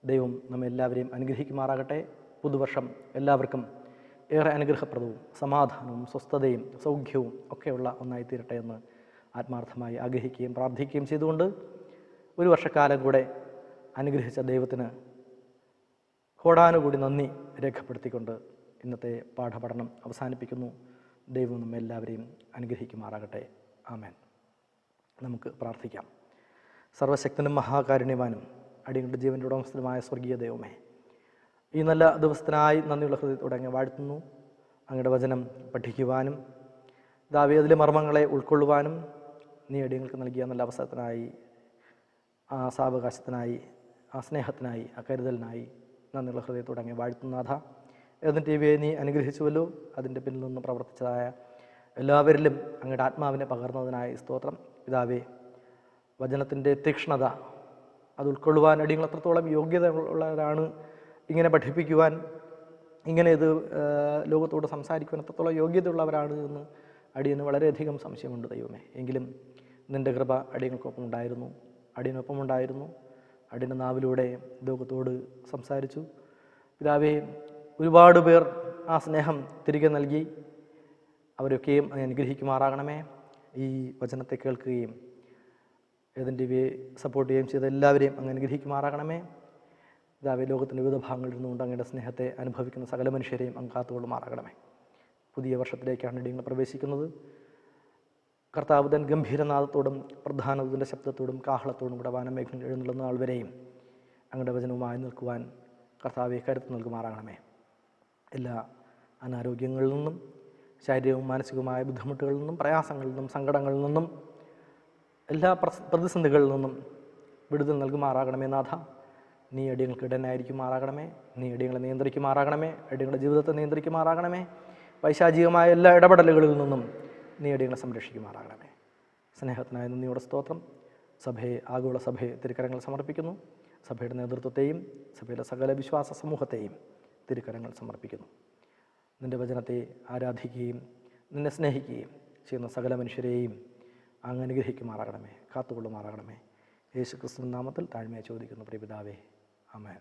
ദൈവം നമ്മെ എല്ലാവരെയും അനുഗ്രഹിക്കുമാറാകട്ടെ. പുതുവർഷം എല്ലാവർക്കും ഏറെ അനുഗ്രഹപ്രദവും സമാധാനവും സ്വസ്ഥതയും സൗഖ്യവും ഒക്കെയുള്ള ഒന്നായി തീരട്ടെ എന്ന് ആത്മാർത്ഥമായി ആഗ്രഹിക്കുകയും പ്രാർത്ഥിക്കുകയും ചെയ്തുകൊണ്ട് ഒരു വർഷക്കാലം കൂടെ അനുഗ്രഹിച്ച ദൈവത്തിന് കോടാനുകൂടി നന്ദി രേഖപ്പെടുത്തിക്കൊണ്ട് ഇന്നത്തെ പാഠപഠനം അവസാനിപ്പിക്കുന്നു. ദൈവം നമ്മെല്ലാവരെയും അനുഗ്രഹിക്കുമാറാകട്ടെ. ആമേൻ. നമുക്ക് പ്രാർത്ഥിക്കാം. സർവശക്തനും മഹാകാരുണ്യവാനും അടിയങ്ങളുടെ ജീവൻ്റെ ഉടമസ്ഥനുമായ സ്വർഗീയ ദൈവമേ, ഈ നല്ല ദിവസത്തിനായി നന്ദിയുള്ള ഹൃദയത്തോടെ അങ്ങ് വാഴ്ത്തുന്നു. അങ്ങയുടെ വചനം പഠിക്കുവാനും അതിലെ മർമ്മങ്ങളെ ഉൾക്കൊള്ളുവാനും നീ അടിയങ്ങൾക്ക് നൽകിയ നല്ല അവസരത്തിനായി, ആ സാവകാശത്തിനായി, ആ സ്നേഹത്തിനായി, ആ കരുതലിനായി നന്ദിയുള്ള ഹൃദയത്തോടെ അങ്ങ് വാഴ്ത്തുന്നാഥ. ഏദൻ TV നീ അനുഗ്രഹിച്ചുവല്ലോ. അതിൻ്റെ പിന്നിൽ നിന്ന് പ്രവർത്തിച്ചതായ എല്ലാവരിലും അങ്ങയുടെ ആത്മാവിനെ പകർന്നതിനായി സ്തോത്രം. പിതാവേ, വചനത്തിൻ്റെ തീക്ഷ്ണത അത് ഉൾക്കൊള്ളുവാൻ അടിയങ്ങൾ എത്രത്തോളം യോഗ്യത ഉള്ളവരാണ്, ഇങ്ങനെ പഠിപ്പിക്കുവാൻ, ഇങ്ങനെ ഇത് ലോകത്തോട് സംസാരിക്കുവാൻ എത്രത്തോളം യോഗ്യതയുള്ളവരാണ് എന്ന് അടിയന് വളരെയധികം സംശയമുണ്ട് ദൈവമേ. എങ്കിലും നിൻ്റെ കൃപ അടിയങ്ങൾക്കൊപ്പം ഉണ്ടായിരുന്നു, അടിയനൊപ്പം ഉണ്ടായിരുന്നു. അടിയൻ്റെ നാവിലൂടെ ലോകത്തോട് സംസാരിച്ചു. പിതാവേ, ഒരുപാട് പേർ ആ സ്നേഹം തിരികെ നൽകി. അവരൊക്കെയും അനുഗ്രഹിക്കുമാറാകണമേ. ഈ വചനത്തെ കേൾക്കുകയും ഏദൻ TV സപ്പോർട്ട് ചെയ്യുകയും ചെയ്ത എല്ലാവരെയും അങ്ങ് അനുഗ്രഹിക്കുമാറാകണമേ. പിതാവേ, ലോകത്തിൻ്റെ വിവിധ ഭാഗങ്ങളിൽ നിന്നുകൊണ്ട് അങ്ങയുടെ സ്നേഹത്തെ അനുഭവിക്കുന്ന സകല മനുഷ്യരെയും അങ്ങ് കാത്തുകൊള്ളുമാറാകണമേ. പുതിയ വർഷത്തിലേക്കാണ് ഇടിയങ്ങൾ പ്രവേശിക്കുന്നത്. കർത്താവ് തൻ ഗംഭീരനാദത്തോടും പ്രധാനത്തിൻ്റെ ശബ്ദത്തോടും കാഹളത്തോടും കൂടെ വാനമേഘങ്ങളിൽ എഴുന്നള്ളുന്ന നാൾ വരെയും അങ്ങയുടെ വചനവുമായി നിൽക്കുവാൻ കർത്താവെ കരുത്ത് നൽകുമാറാകണമേ. എല്ലാ അനാരോഗ്യങ്ങളിൽ നിന്നും, ശാരീരികവും മാനസികവുമായ ബുദ്ധിമുട്ടുകളിൽ നിന്നും, പ്രയാസങ്ങളിൽ നിന്നും, സങ്കടങ്ങളിൽ നിന്നും, എല്ലാ പ്രതിസന്ധികളിൽ നിന്നും വിടുതൽ നൽകുമാറാകണമേ. നാഥ, നീ അടിയങ്ങൾക്ക് ഇടനായിരിക്കുമാറാകണമേ. നീ അടിയങ്ങളെ നിയന്ത്രിക്കുമാറാകണമേ. അടിയങ്ങളുടെ ജീവിതത്തെ നിയന്ത്രിക്കുമാറാകണമേ. പൈശാചികമായ എല്ലാ ഇടപെടലുകളിൽ നിന്നും നീ അടിയങ്ങളെ സംരക്ഷിക്കുമാറാകണമേ. സ്നേഹത്തിനായ നന്ദിയോടെ സ്തോത്രം. ആഗോള സഭയെ തിരുക്കരങ്ങൾ സമർപ്പിക്കുന്നു. സഭയുടെ നേതൃത്വത്തെയും സഭയിലെ സകല വിശ്വാസ സമൂഹത്തെയും തിരുക്കരങ്ങൾ സമർപ്പിക്കുന്നു. നിൻ്റെ വചനത്തെ ആരാധിക്കുകയും നിന്നെ സ്നേഹിക്കുകയും ചെയ്യുന്ന സകല മനുഷ്യരെയും അങ്ങ് അനുഗ്രഹിക്കുമാറാകണമേ, കാത്തുകൊള്ളുമാറാകണമേ. യേശു ക്രിസ്തു നാമത്തിൽ താഴ്മയായി ചോദിക്കുന്നു പ്രിയ പിതാവേ. ആമേൻ.